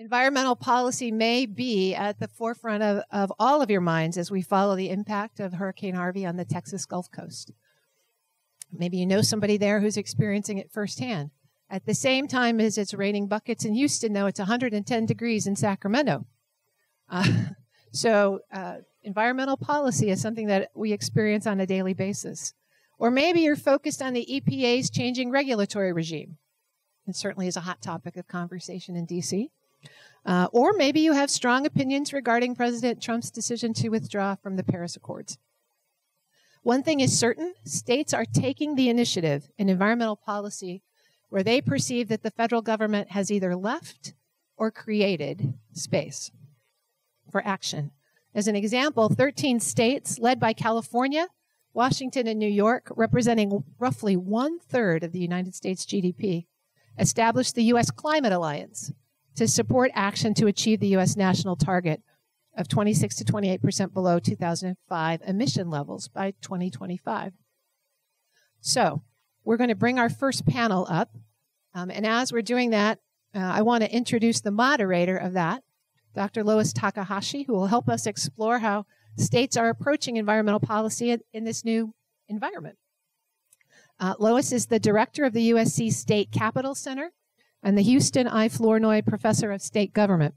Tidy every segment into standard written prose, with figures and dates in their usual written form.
Environmental policy may be at the forefront of all of your minds as we follow the impact of Hurricane Harvey on the Texas Gulf Coast. Maybe you know somebody there who's experiencing it firsthand. At the same time as it's raining buckets in Houston, though, it's 110 degrees in Sacramento. So environmental policy is something that we experience on a daily basis. Or maybe you're focused on the EPA's changing regulatory regime. It certainly is a hot topic of conversation in D.C. Or maybe you have strong opinions regarding President Trump's decision to withdraw from the Paris Accords. One thing is certain, states are taking the initiative in environmental policy where they perceive that the federal government has either left or created space for action. As an example, 13 states, led by California, Washington, and New York, representing roughly 1/3 of the United States GDP, established the U.S. Climate Alliance to support action to achieve the U.S. national target of 26 to 28% below 2005 emission levels by 2025. So we're going to bring our first panel up. And as we're doing that, I want to introduce the moderator of that, Dr. Lois Takahashi, who will help us explore how states are approaching environmental policy in this new environment. Lois is the director of the USC State Capitol Center and the Houston I. Flournoy Professor of State Government.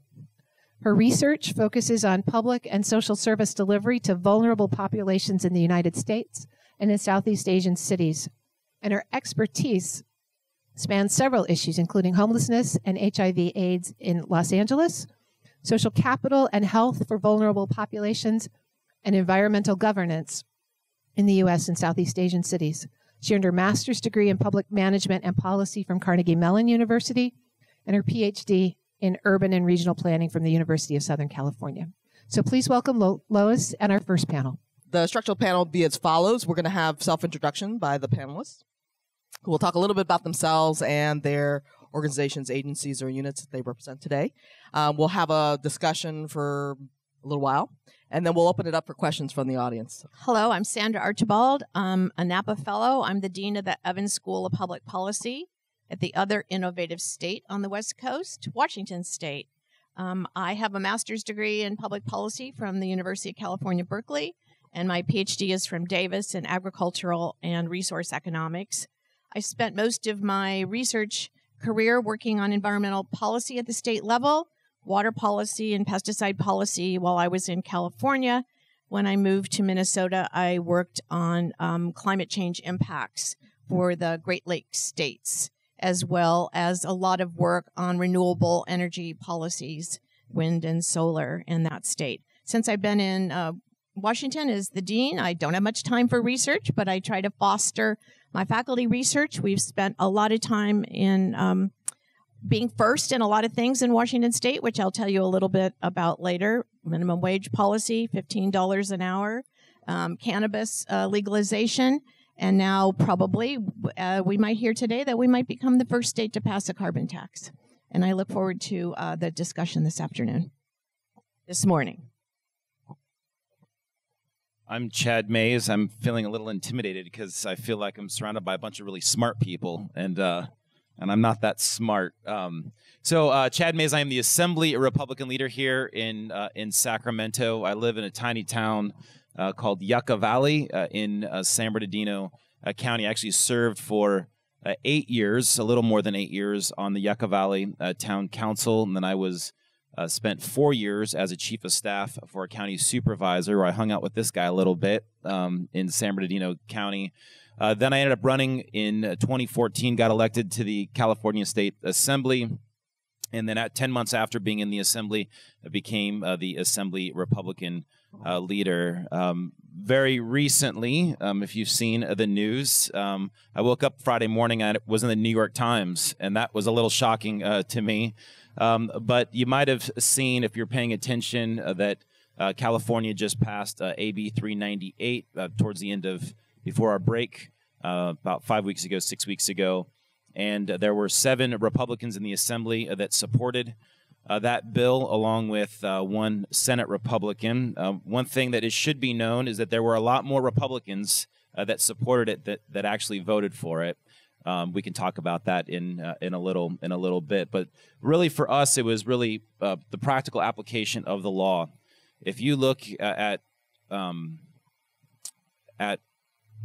Her research focuses on public and social service delivery to vulnerable populations in the United States and in Southeast Asian cities. And her expertise spans several issues, including homelessness and HIV/AIDS in Los Angeles, social capital and health for vulnerable populations, and environmental governance in the U.S. and Southeast Asian cities. She earned her master's degree in public management and policy from Carnegie Mellon University and her PhD in urban and regional planning from the University of Southern California. So please welcome Lois and our first panel. The structural panel will be as follows. We're going to have self-introduction by the panelists, who will talk a little bit about themselves and their organizations, agencies, or units that they represent today. We'll have a discussion for a little while, and then we'll open it up for questions from the audience. Hello, I'm Sandra Archibald. I'm a Napa Fellow. I'm the Dean of the Evans School of Public Policy at the other innovative state on the West Coast, Washington State. I have a master's degree in public policy from the University of California, Berkeley, and my PhD is from Davis in agricultural and resource economics. I spent most of my research career working on environmental policy at the state level, water policy and pesticide policy while I was in California. When I moved to Minnesota, I worked on climate change impacts for the Great Lakes states, as well as a lot of work on renewable energy policies, wind and solar in that state. Since I've been in Washington as the dean, I don't have much time for research, but I try to foster my faculty research. We've spent a lot of time in being first in a lot of things in Washington State, which I'll tell you a little bit about later. Minimum wage policy, $15 an hour, cannabis legalization, and now probably we might hear today that we might become the first state to pass a carbon tax. And I look forward to the discussion this morning. I'm Chad Mays. I'm feeling a little intimidated because I feel like I'm surrounded by a bunch of really smart people, and I'm not that smart. So Chad Mays, I am the Assembly Republican leader here in Sacramento. I live in a tiny town called Yucca Valley in San Bernardino County. I actually served for 8 years, a little more than 8 years, on the Yucca Valley Town Council, and then I was spent 4 years as a chief of staff for a county supervisor, where I hung out with this guy a little bit in San Bernardino County. Then I ended up running in 2014, got elected to the California State Assembly, and then 10 months after being in the Assembly, I became the Assembly Republican leader. Very recently, if you've seen the news, I woke up Friday morning and it was in the New York Times, and that was a little shocking to me. But you might have seen, if you're paying attention, that California just passed AB 398 towards the end of, before our break, about 5 weeks ago, 6 weeks ago. And there were 7 Republicans in the Assembly that supported that bill, along with one Senate Republican. One thing that should be known is that there were a lot more Republicans that supported it that actually voted for it. We can talk about that in a little bit. But really, for us, it was really the practical application of the law. If you look at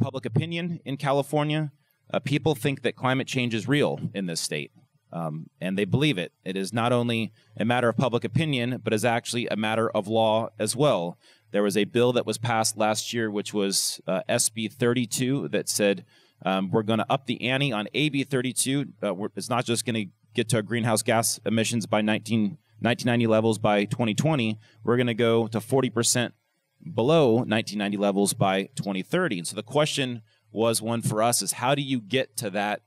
public opinion in California, people think that climate change is real in this state, and they believe it. It is not only a matter of public opinion, but is actually a matter of law as well. There was a bill that was passed last year, which was SB 32, that said we're going to up the ante on AB 32. It's not just going to get to our greenhouse gas emissions by 1990 levels by 2020. We're going to go to 40% below 1990 levels by 2030. And so the question was one for us is, how do you get to that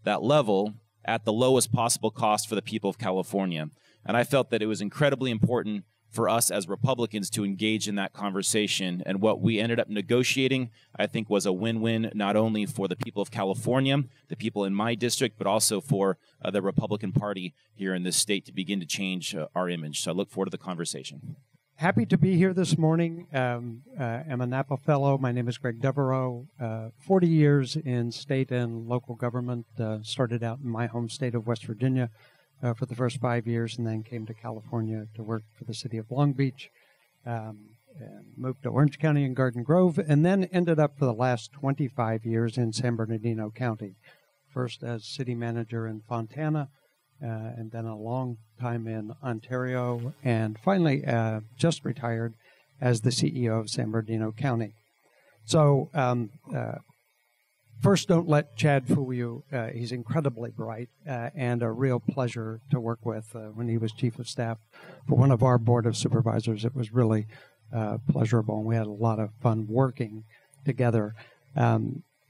level at the lowest possible cost for the people of California? And I felt that it was incredibly important for us as Republicans to engage in that conversation. And what we ended up negotiating, I think, was a win-win, not only for the people of California, the people in my district, but also for the Republican Party here in this state to begin to change our image. So I look forward to the conversation. Happy to be here this morning. I'm a Napa Fellow. My name is Greg Devereaux. 40 years in state and local government. Started out in my home state of West Virginia for the first 5 years, and then came to California to work for the city of Long Beach. And moved to Orange County and Garden Grove, and then ended up for the last 25 years in San Bernardino County. First as city manager in Fontana, and then a long time in Ontario, and finally just retired as the CEO of San Bernardino County. So first, don't let Chad fool you. He's incredibly bright and a real pleasure to work with. When he was chief of staff for one of our board of supervisors, it was really pleasurable, and we had a lot of fun working together.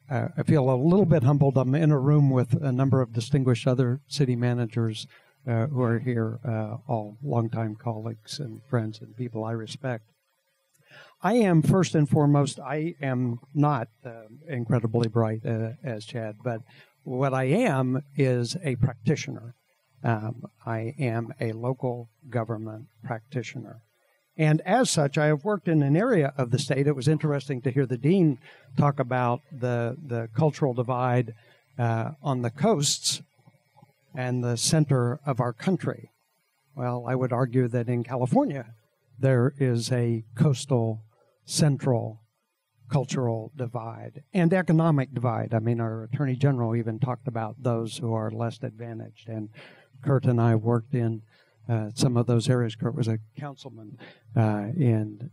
I feel a little bit humbled. I'm in a room with a number of distinguished other city managers who are here, all longtime colleagues and friends and people I respect. I am, first and foremost, I am not incredibly bright as Chad, but what I am is a practitioner. I am a local government practitioner. And as such, I have worked in an area of the state. It was interesting to hear the dean talk about the cultural divide on the coasts and the center of our country. Well, I would argue that in California, there is a coastal central cultural divide and economic divide. I mean, our Attorney General even talked about those who are less advantaged. And Kurt and I worked in some of those areas. Kurt was a councilman in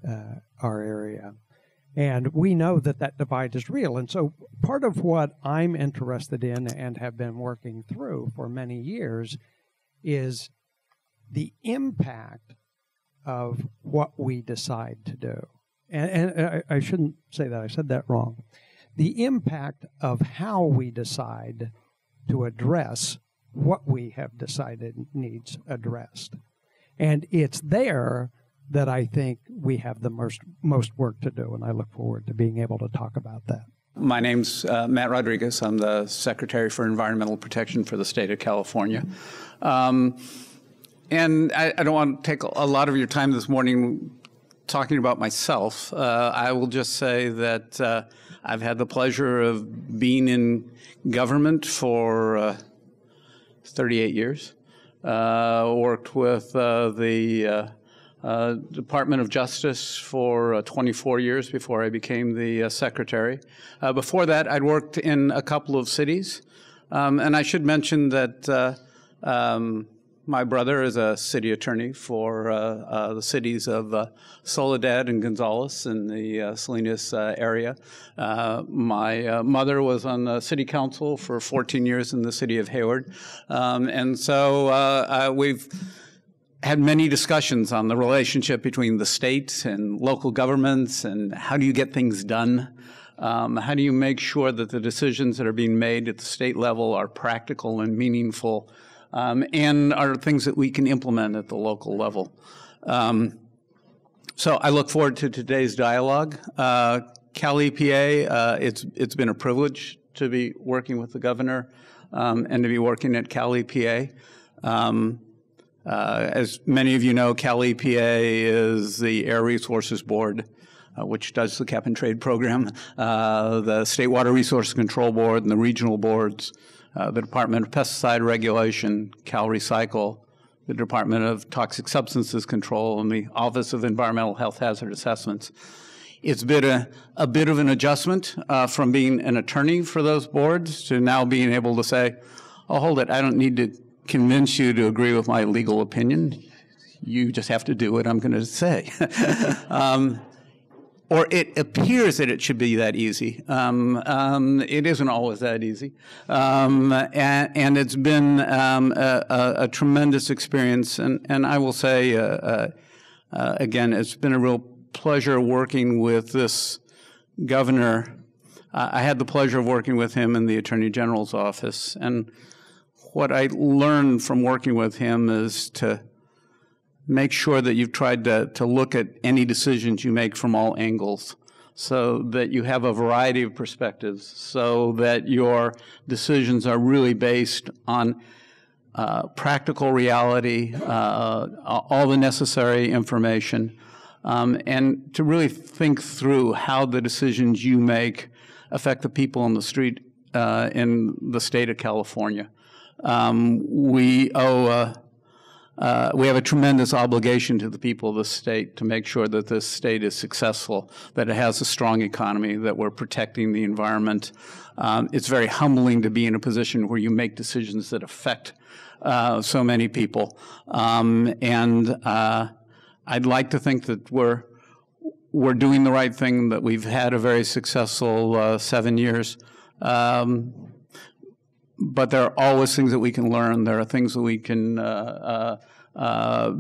our area. And we know that that divide is real. And so part of what I'm interested in and have been working through for many years is the impact of what we decide to do. And I shouldn't say that. I said that wrong. The impact of how we decide to address what we have decided needs addressed. And it's there that I think we have the most work to do, and I look forward to being able to talk about that. My name's Matt Rodriquez. I'm the Secretary for Environmental Protection for the state of California. And I don't want to take a lot of your time this morning talking about myself. I will just say that I've had the pleasure of being in government for 38 years. Worked with the Department of Justice for 24 years before I became the secretary. Before that, I'd worked in a couple of cities. And I should mention that my brother is a city attorney for the cities of Soledad and Gonzales in the Salinas area. My mother was on the city council for 14 years in the city of Hayward. And so we've had many discussions on the relationship between the state and local governments and how do you get things done. How do you make sure that the decisions that are being made at the state level are practical and meaningful and are things that we can implement at the local level. So I look forward to today's dialogue. Cal EPA, it's been a privilege to be working with the governor and to be working at Cal EPA. As many of you know, Cal EPA is the Air Resources Board which does the cap and trade program, the State Water Resources Control Board and the regional boards, the Department of Pesticide Regulation, Cal Recycle, the Department of Toxic Substances Control, and the Office of Environmental Health Hazard Assessments. It's been a bit of an adjustment from being an attorney for those boards to now being able to say, oh, hold it, I don't need to convince you to agree with my legal opinion. You just have to do what I'm going to say. Or it appears that it should be that easy. It isn't always that easy. And it's been a tremendous experience. And I will say, again, it's been a real pleasure working with this governor. I had the pleasure of working with him in the Attorney General's office. And what I learned from working with him is to make sure that you've tried to look at any decisions you make from all angles so that you have a variety of perspectives, so that your decisions are really based on practical reality, all the necessary information, and to really think through how the decisions you make affect the people on the street in the state of California. We have a tremendous obligation to the people of the state to make sure that this state is successful, that it has a strong economy, that we're protecting the environment. It's very humbling to be in a position where you make decisions that affect so many people. I'd like to think that we're doing the right thing, that we've had a very successful 7 years. But there are always things that we can learn. There are things that we can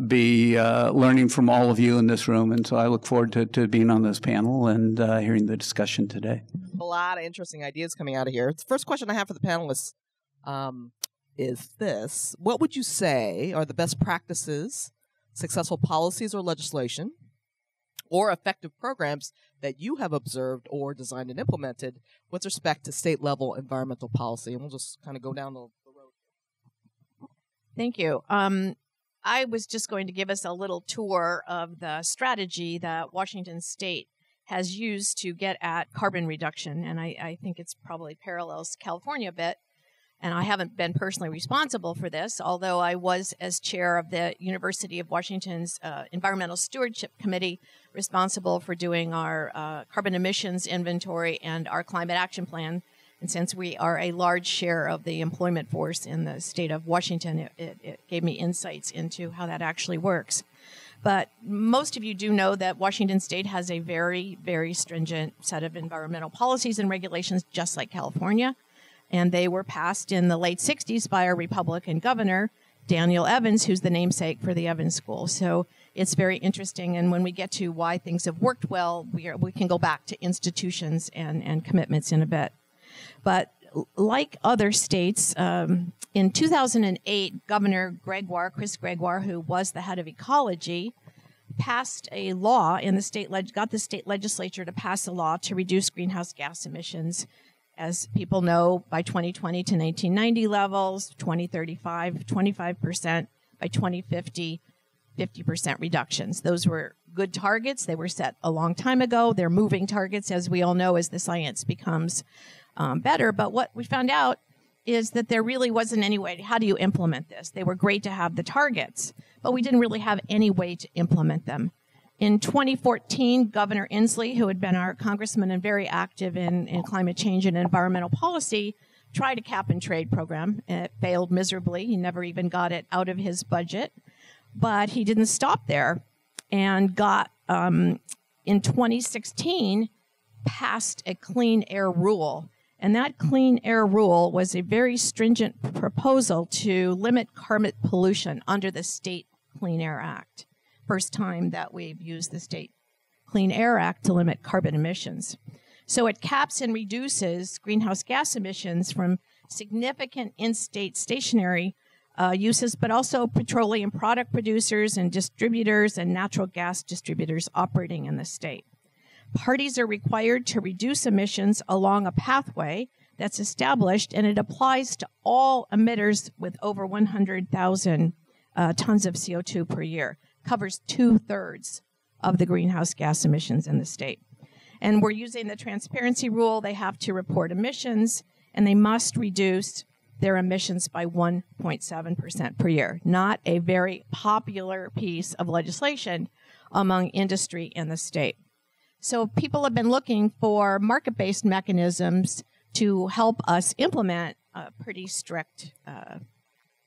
be learning from all of you in this room. And so I look forward to being on this panel and hearing the discussion today. A lot of interesting ideas coming out of here. The first question I have for the panelists is this. What would you say are the best practices, successful policies or legislation, or effective programs that you have observed or designed and implemented with respect to state-level environmental policy? And we'll just kind of go down the road. Thank you. I was just going to give us a little tour of the strategy that Washington State has used to get at carbon reduction, and I think it's probably parallels California a bit. And I haven't been personally responsible for this, although I was, as chair of the University of Washington's Environmental Stewardship Committee, responsible for doing our carbon emissions inventory and our climate action plan. And since we are a large share of the employment force in the state of Washington, it gave me insights into how that actually works. But most of you do know that Washington State has a very, very stringent set of environmental policies and regulations, just like California. And they were passed in the late 60s by our Republican governor, Daniel Evans, who's the namesake for the Evans School. So it's very interesting. And when we get to why things have worked well, we can go back to institutions and commitments in a bit. But like other states, in 2008, Governor Chris Gregoire, who was the head of ecology, passed a law in the state, got the state legislature to pass a law to reduce greenhouse gas emissions. As people know, by 2020 to 1990 levels, 2035, 25%, by 2050, 50% reductions. Those were good targets. They were set a long time ago. They're moving targets, as we all know, as the science becomes better. But what we found out is that there really wasn't any way. How do you implement this? They were great to have the targets, but we didn't really have any way to implement them. In 2014, Governor Inslee, who had been our congressman and very active in climate change and environmental policy, tried a cap and trade program. It failed miserably. He never even got it out of his budget. But he didn't stop there and got, in 2016, passed a clean air rule. And that clean air rule was a very stringent proposal to limit carbon pollution under the State Clean Air Act. First time that we've used the State Clean Air Act to limit carbon emissions. So it caps and reduces greenhouse gas emissions from significant in-state stationary uses, but also petroleum product producers and distributors and natural gas distributors operating in the state. Parties are required to reduce emissions along a pathway that's established, and it applies to all emitters with over 100,000 tons of CO2 per year. Covers 2/3 of the greenhouse gas emissions in the state. And we're using the transparency rule. They have to report emissions, and they must reduce their emissions by 1.7% per year. Not a very popular piece of legislation among industry in the state. So people have been looking for market-based mechanisms to help us implement a pretty strict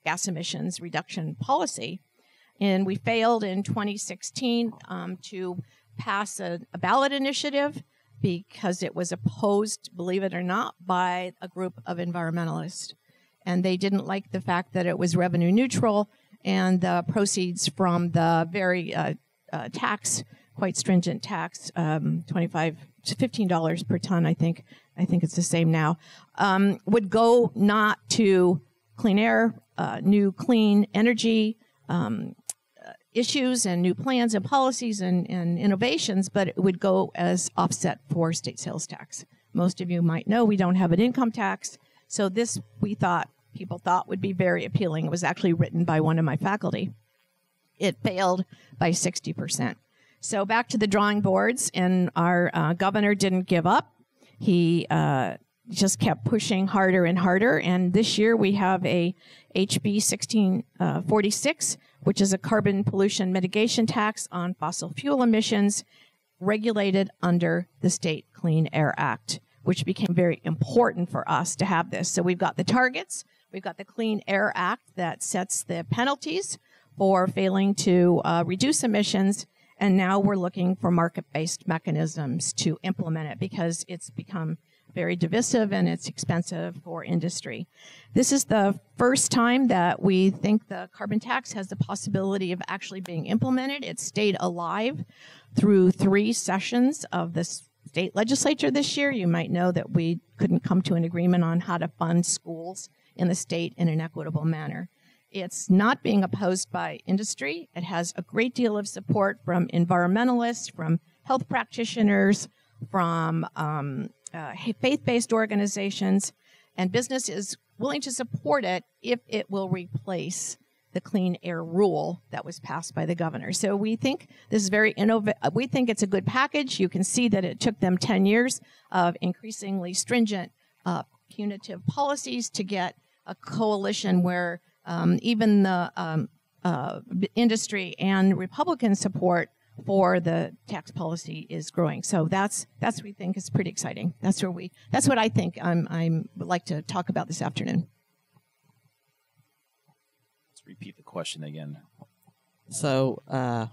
gas emissions reduction policy. And we failed in 2016 to pass a ballot initiative because it was opposed, believe it or not, by a group of environmentalists. And they didn't like the fact that it was revenue neutral and the proceeds from the very quite stringent tax, $25 to $15 per ton, I think it's the same now, would go not to clean air, new clean energy issues and new plans and policies and innovations, but it would go as offset for state sales tax. Most of you might know we don't have an income tax, so this people thought would be very appealing. It was actually written by one of my faculty. It failed by 60%. So back to the drawing boards, and our governor didn't give up. He just kept pushing harder and harder, and this year we have a HB 1646, which is a carbon pollution mitigation tax on fossil fuel emissions regulated under the State Clean Air Act, which became very important for us to have this. So we've got the targets, we've got the Clean Air Act that sets the penalties for failing to reduce emissions, and now we're looking for market-based mechanisms to implement it because it's become very divisive and it's expensive for industry. This is the first time that we think the carbon tax has the possibility of actually being implemented. It stayed alive through 3 sessions of the state legislature this year. You might know that we couldn't come to an agreement on how to fund schools in the state in an equitable manner. It's not being opposed by industry. It has a great deal of support from environmentalists, from health practitioners, from faith-based organizations, and business is willing to support it if it will replace the clean air rule that was passed by the governor. So we think this is very innovative. We think it's a good package. You can see that it took them 10 years of increasingly stringent punitive policies to get a coalition where even the industry and Republican support for the tax policy is growing. So that's we think is pretty exciting. That's what I think I'm would like to talk about this afternoon. Let's repeat the question again. So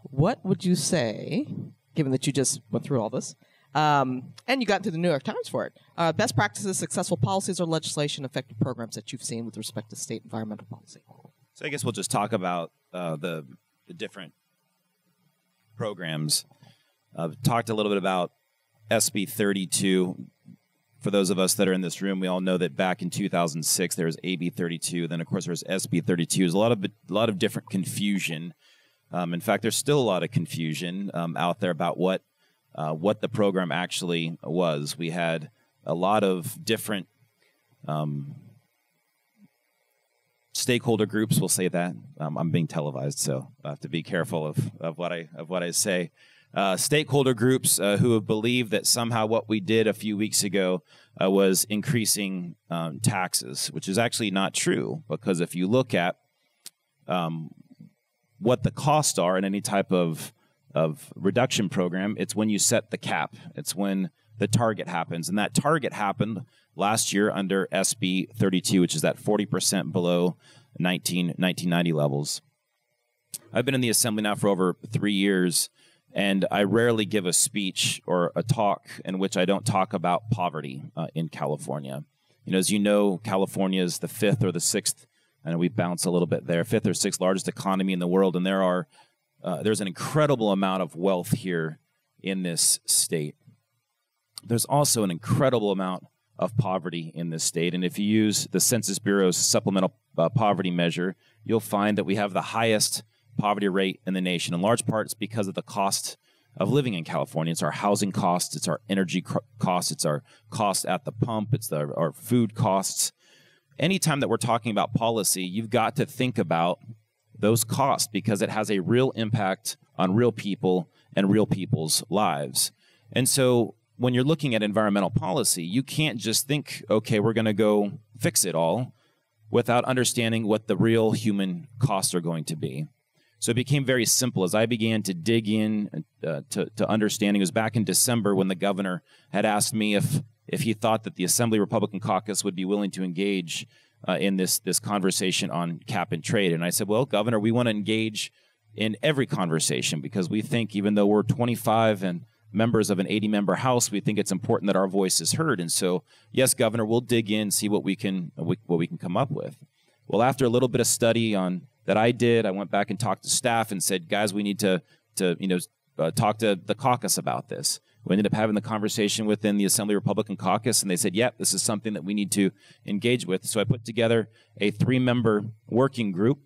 what would you say, given that you just went through all this, and you got into the New York Times for it, best practices, successful policies or legislation, effective programs that you've seen with respect to state environmental policy? So I guess we'll just talk about the different programs. I've talked a little bit about SB 32. For those of us that are in this room, we all know that back in 2006 there was AB 32. Then of course there was SB 32. There's a lot of different confusion. In fact, there's still a lot of confusion out there about what the program actually was. We had a lot of different stakeholder groups, we'll say that. I'm being televised, so I have to be careful of what I say. Stakeholder groups who have believed that somehow what we did a few weeks ago was increasing taxes, which is actually not true, because if you look at what the costs are in any type of reduction program, it's when you set the cap. It's when the target happens, and that target happened last year under SB 32, which is that 40% below 1990 levels. I've been in the Assembly now for over 3 years, and I rarely give a speech or a talk in which I don't talk about poverty in California. You know, as you know, California is the 5th or the 6th, and we bounce a little bit there, 5th or 6th largest economy in the world, and there's an incredible amount of wealth here in this state. There's also an incredible amount of poverty in this state, and if you use the Census Bureau's supplemental poverty measure, you'll find that we have the highest poverty rate in the nation. In large part, it's because of the cost of living in California. It's our housing costs, it's our energy costs, it's our costs at the pump, it's our food costs. Anytime that we're talking about policy, you've got to think about those costs because it has a real impact on real people real people's lives. And so when you're looking at environmental policy, you can't just think, okay, we're going to go fix it all without understanding what the real human costs are going to be. So it became very simple as I began to dig in to understanding. It was back in December when the governor had asked me if he thought that the Assembly Republican Caucus would be willing to engage in this conversation on cap and trade. And I said, well, Governor, we want to engage in every conversation because we think even though we're 25 and members of an 80-member House, we think it's important that our voice is heard. And so, yes, Governor, we'll dig in, see what we can come up with. Well, after a little bit of study that I did, I went back and talked to staff and said, guys, we need to talk to the caucus about this. We ended up having the conversation within the Assembly Republican Caucus, and they said, yep, this is something that we need to engage with. So I put together a 3-member working group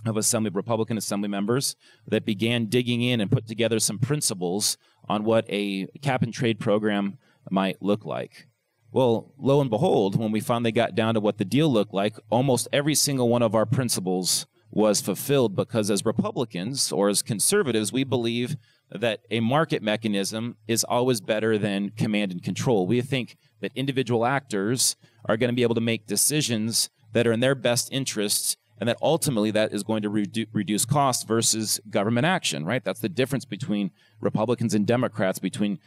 of Republican Assembly members that began digging in and put together some principles on what a cap and trade program might look like. Well, lo and behold, when we finally got down to what the deal looked like, almost every single one of our principles was fulfilled because as Republicans or as conservatives, we believe that a market mechanism is always better than command and control. We think that individual actors are going to be able to make decisions that are in their best interests, and that ultimately that is going to reduce costs versus government action, right? That's the difference between Republicans and Democrats, between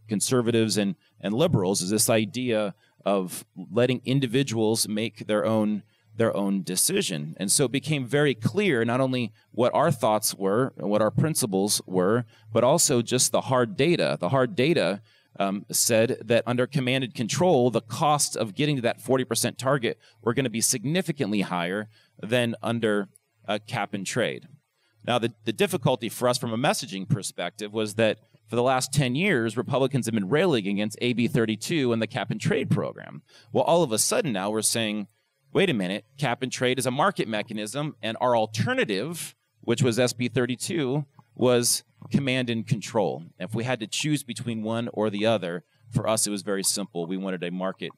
conservatives and liberals, is this idea of letting individuals make their own decision. And so it became very clear not only what our thoughts were and what our principles were, but also just the hard data. The hard data said that under command and control, the cost of getting to that 40% target were going to be significantly higher than under cap and trade. Now, the difficulty for us from a messaging perspective was that for the last 10 years, Republicans have been railing against AB 32 and the cap and trade program. Well, all of a sudden now we're saying, wait a minute, cap and trade is a market mechanism, and our alternative, which was SB 32, was command and control. If we had to choose between one or the other, for us it was very simple. We wanted a market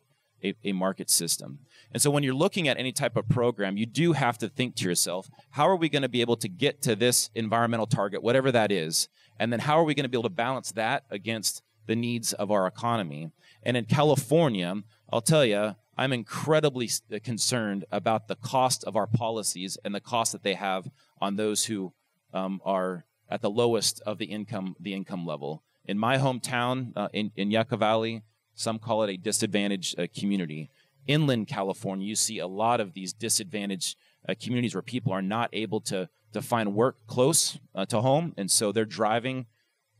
system. And so when you're looking at any type of program, you do have to think to yourself, how are we going to be able to get to this environmental target, whatever that is, and then how are we going to be able to balance that against the needs of our economy? And in California, I'll tell you, I'm incredibly concerned about the cost of our policies and the cost that they have on those who are at the lowest of the income level. In my hometown, in Yucca Valley, some call it a disadvantaged community. Inland California, you see a lot of these disadvantaged communities where people are not able to find work close to home, and so they're driving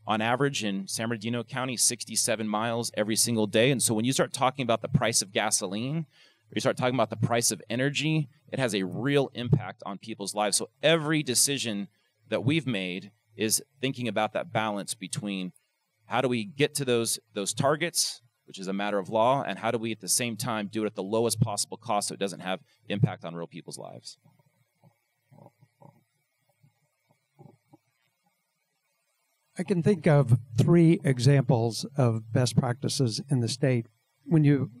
on average in San Bernardino County 67 miles every single day. And so when you start talking about the price of gasoline, or you start talking about the price of energy, it has a real impact on people's lives. So every decision that we've made is thinking about that balance between how do we get to those targets, which is a matter of law, and how do we at the same time do it at the lowest possible cost so it doesn't have impact on real people's lives. I can think of 3 examples of best practices in the state. When you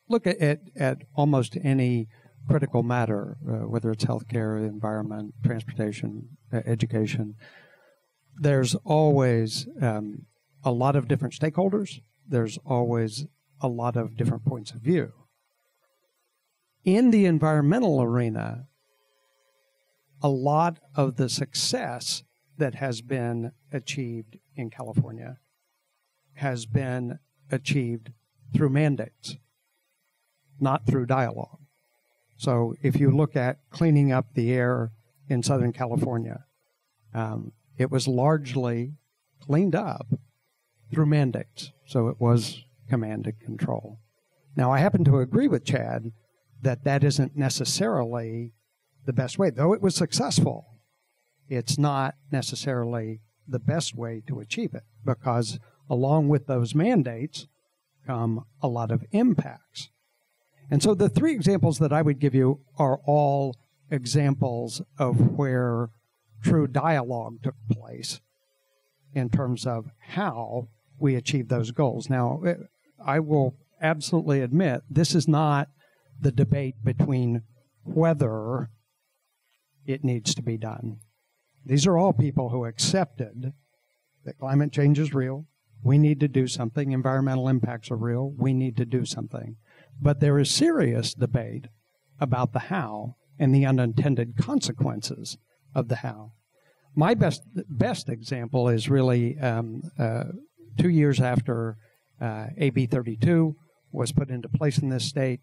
look at almost any critical matter, whether it's healthcare, environment, transportation, education, there's always a lot of different stakeholders. There's always a lot of different points of view. In the environmental arena, a lot of the success that has been achieved in California has been achieved through mandates, not through dialogue. So if you look at cleaning up the air in Southern California, it was largely cleaned up through mandates. So it was command and control. Now, I happen to agree with Chad that that isn't necessarily the best way. Though it was successful, it's not necessarily the best way to achieve it, because along with those mandates come a lot of impacts. And so the 3 examples that I would give you are all examples of where true dialogue took place in terms of how we achieve those goals. Now, I will absolutely admit this is not the debate between whether it needs to be done. These are all people who accepted that climate change is real. We need to do something. Environmental impacts are real. We need to do something. But there is serious debate about the how and the unintended consequences of the how. My best example is really 2 years after AB 32 was put into place in this state.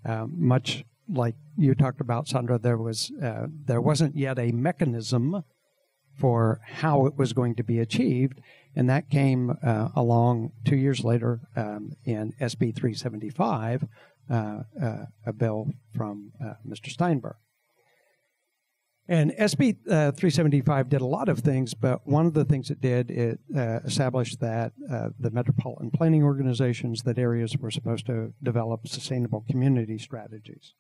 Much like you talked about, Sandra, there wasn't yet a mechanism for how it was going to be achieved, and that came along 2 years later in SB 375, a bill from Mr. Steinberg. And SB 375 did a lot of things, but one of the things it did, it established that the metropolitan planning organizations, that areas were supposed to develop sustainable community strategies.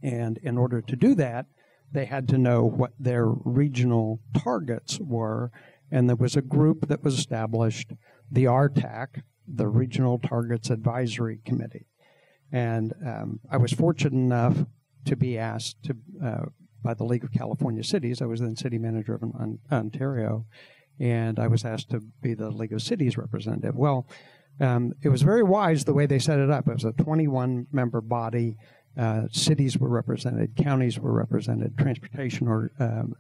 And in order to do that, they had to know what their regional targets were, and there was a group that was established, the RTAC, the Regional Targets Advisory Committee. And I was fortunate enough to be asked to by the League of California Cities. I was then city manager of Ontario, and I was asked to be the League of Cities representative. Well, it was very wise the way they set it up. It was a 21-member body. Cities were represented, counties were represented, transportation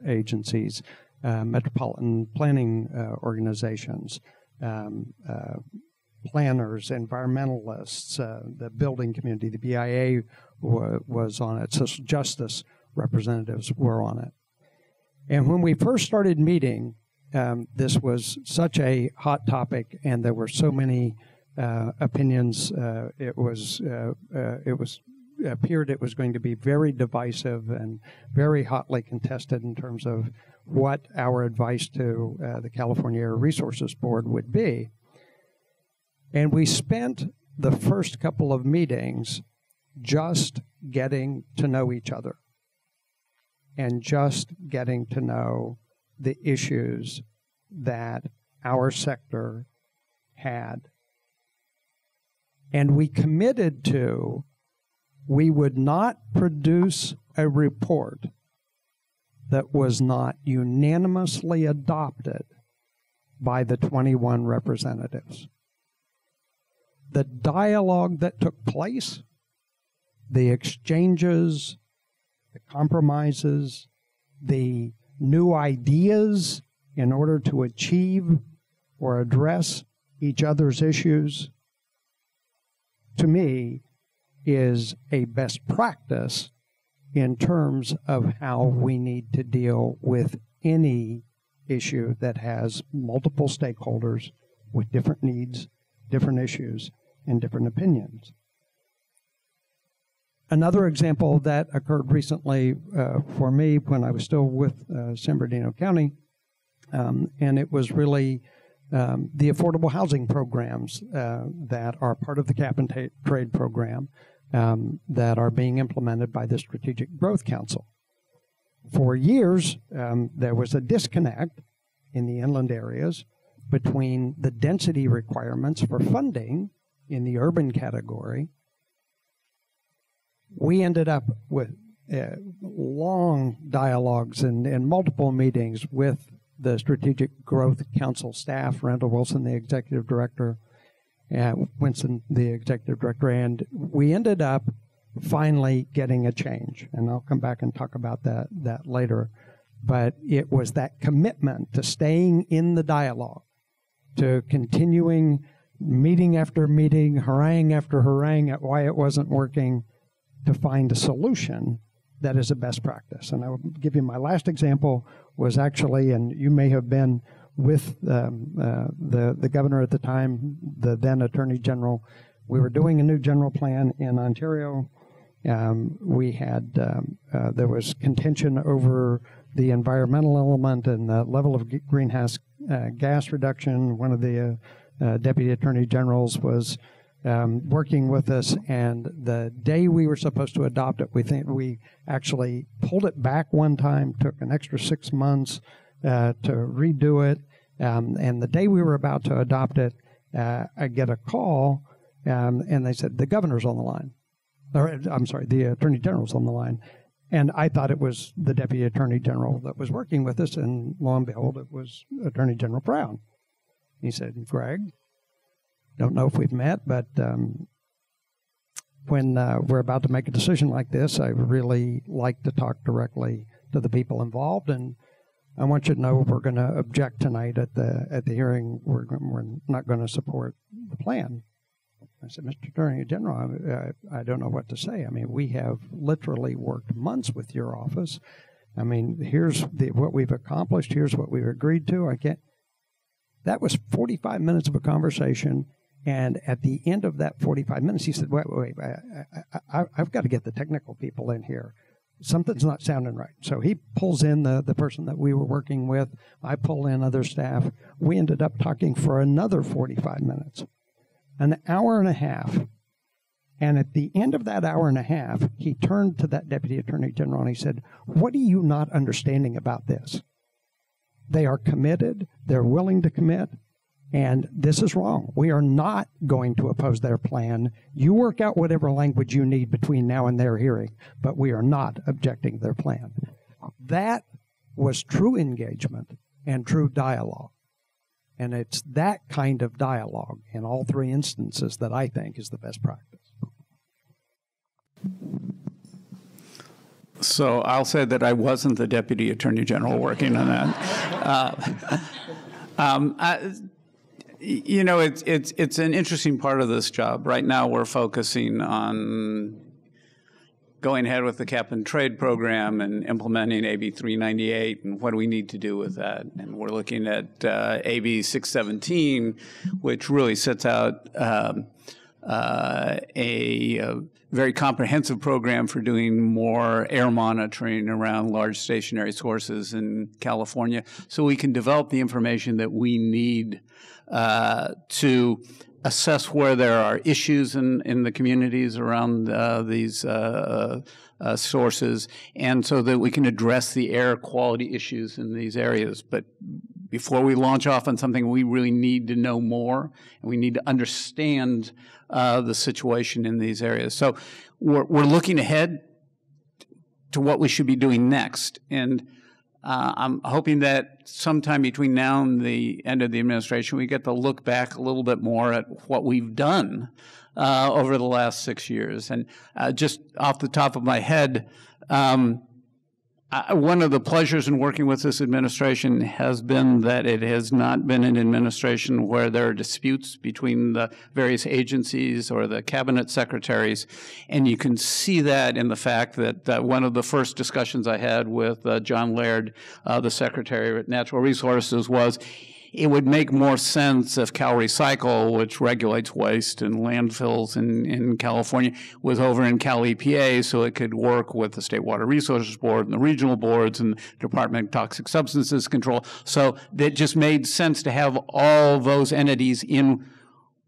agencies, metropolitan planning organizations, planners, environmentalists, the building community, the BIA was on it, social justice representatives were on it. And when we first started meeting, this was such a hot topic, and there were so many opinions. It appeared it was going to be very divisive and very hotly contested in terms of what our advice to the California Air Resources Board would be. And we spent the first couple of meetings just getting to know each other and just getting to know the issues that our sector had. And we committed to, we would not produce a report that was not unanimously adopted by the 21 representatives. The dialogue that took place, the exchanges, the compromises, the new ideas in order to achieve or address each other's issues, to me, is a best practice in terms of how we need to deal with any issue that has multiple stakeholders with different needs, different issues, and different opinions. Another example that occurred recently for me when I was still with San Bernardino County, and it was really the affordable housing programs that are part of the Cap and Trade program that are being implemented by the Strategic Growth Council. For years, there was a disconnect in the inland areas between the density requirements for funding in the urban category. We ended up with long dialogues and multiple meetings with the Strategic Growth Council staff, Randall Wilson, the executive director, Winston, the executive director, and we ended up finally getting a change. And I'll come back and talk about that later. But it was that commitment to staying in the dialogue, to continuing meeting after meeting, harangue after harangue at why it wasn't working, to find a solution that is a best practice. And I will give you my last example was actually, and you may have been with the governor at the time, the then Attorney General. We were doing a new general plan in Ontario. We had, there was contention over the environmental element and the level of greenhouse gas reduction. One of the Deputy Attorney Generals was working with us, and the day we were supposed to adopt it, we actually pulled it back one time, took an extra 6 months to redo it, and the day we were about to adopt it, I get a call, and they said, the governor's on the line. Or, I'm sorry, the Attorney General's on the line. And I thought it was the Deputy Attorney General that was working with us, and lo and behold, it was Attorney General Brown. He said, Greg, don't know if we've met, but when we're about to make a decision like this, I really like to talk directly to the people involved, and I want you to know we're going to object tonight at the hearing. We're not going to support the plan. I said, Mr. Attorney General, I don't know what to say. I mean, we have literally worked months with your office. I mean, here's what we've accomplished. Here's what we've agreed to. I can't. That was 45 minutes of a conversation. And at the end of that 45 minutes, he said, wait, I've got to get the technical people in here. Something's not sounding right. So he pulls in the person that we were working with. I pull in other staff. We ended up talking for another 45 minutes, an hour and a half. And at the end of that hour and a half, he turned to that Deputy Attorney General and he said, what are you not understanding about this? They are committed. They're willing to commit. And this is wrong. We are not going to oppose their plan. You work out whatever language you need between now and their hearing, but we are not objecting to their plan. That was true engagement and true dialogue. And it's that kind of dialogue in all three instances that I think is the best practice. So I'll say that I wasn't the Deputy Attorney General working on that. You know, it's an interesting part of this job. Right now we're focusing on going ahead with the cap and trade program and implementing AB 398 and what do we need to do with that. And we're looking at AB 617, which really sets out a very comprehensive program for doing more air monitoring around large stationary sources in California so we can develop the information that we need to assess where there are issues in the communities around these sources, and so that we can address the air quality issues in these areas. But before we launch off on something, we really need to know more, and we need to understand the situation in these areas. So we're looking ahead to what we should be doing next, and I'm hoping that sometime between now and the end of the administration, we get to look back a little bit more at what we've done over the last 6 years. And just off the top of my head, one of the pleasures in working with this administration has been that it has not been an administration where there are disputes between the various agencies or the cabinet secretaries. And you can see that in the fact that one of the first discussions I had with John Laird, the Secretary of Natural Resources, was it would make more sense if Cal Recycle, which regulates waste and landfills in California, was over in Cal EPA so it could work with the State Water Resources Board and the regional boards and the Department of Toxic Substances Control. So it just made sense to have all those entities in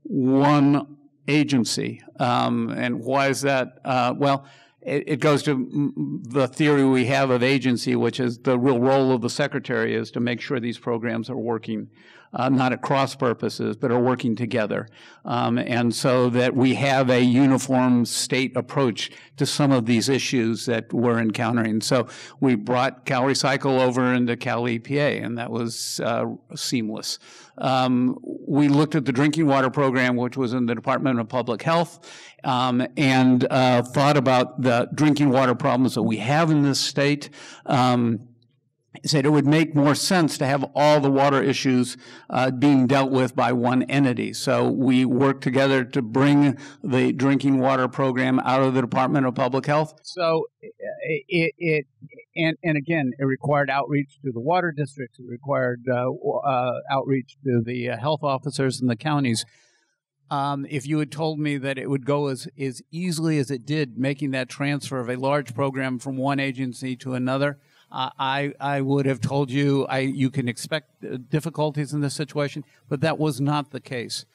one agency. And why is that? Well, it goes to the theory we have of agency, which is the real role of the secretary is to make sure these programs are working, not at cross purposes, but are working together. And so that we have a uniform state approach to some of these issues that we're encountering. So we brought Cal Recycle over into Cal EPA, and that was seamless. We looked at the drinking water program, which was in the Department of Public Health, and thought about the drinking water problems that we have in this state. Said it would make more sense to have all the water issues being dealt with by one entity. So we worked together to bring the drinking water program out of the Department of Public Health. So and again, it required outreach to the water districts. It required outreach to the health officers in the counties. If you had told me that it would go as easily as it did, making that transfer of a large program from one agency to another, I would have told you you can expect difficulties in this situation, but that was not the case.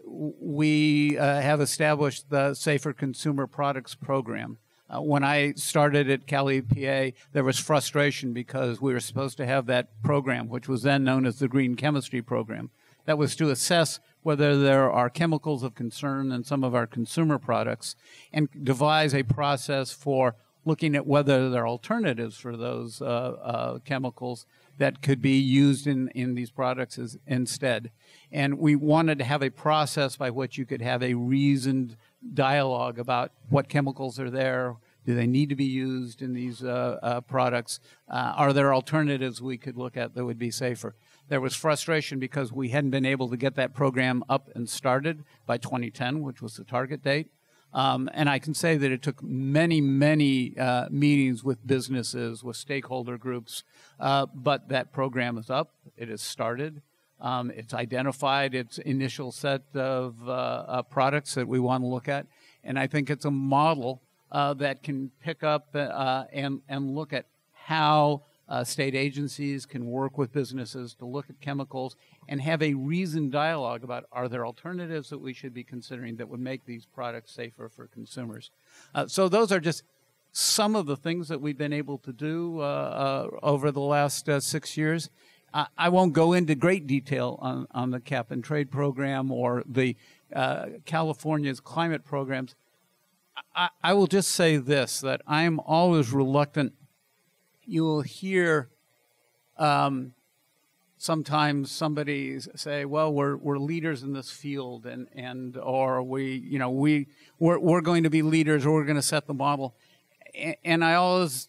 We have established the Safer Consumer Products Program. When I started at Cal EPA, there was frustration because we were supposed to have that program, which was then known as the Green Chemistry Program. That was to assess whether there are chemicals of concern in some of our consumer products and devise a process for looking at whether there are alternatives for those chemicals that could be used in these products instead. And we wanted to have a process by which you could have a reasoned dialogue about what chemicals are there. Do they need to be used in these products? Are there alternatives we could look at that would be safer? There was frustration because we hadn't been able to get that program up and started by 2010, which was the target date. And I can say that it took many, many meetings with businesses, with stakeholder groups, but that program is up. It has started. It's identified its initial set of products that we want to look at. And I think it's a model that can pick up and look at how state agencies can work with businesses to look at chemicals and have a reasoned dialogue about, are there alternatives that we should be considering that would make these products safer for consumers? So those are just some of the things that we've been able to do over the last 6 years. I won't go into great detail on the cap and trade program or the California's climate programs. I will just say this, that I am always reluctant. You will hear sometimes somebody say, "Well, we're leaders in this field," or we're going to be leaders, or we're going to set the model. And I always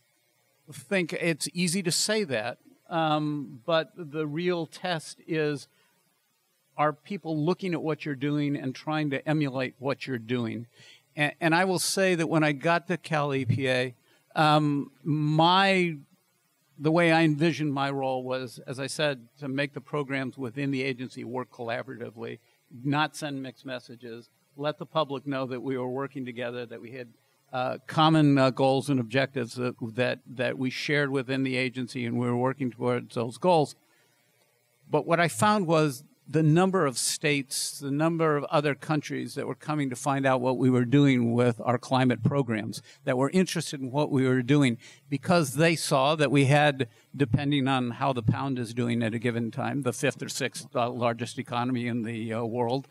think it's easy to say that, but the real test is, are people looking at what you're doing and trying to emulate what you're doing? And I will say that when I got to Cal EPA, the way I envisioned my role was, as I said, to make the programs within the agency work collaboratively, not send mixed messages, let the public know that we were working together, that we had common goals and objectives that we shared within the agency, and we were working towards those goals. But what I found was the number of states, the number of other countries that were coming to find out what we were doing with our climate programs, that were interested in what we were doing because they saw that we had, depending on how the pound is doing at a given time, the fifth or sixth largest economy in the world.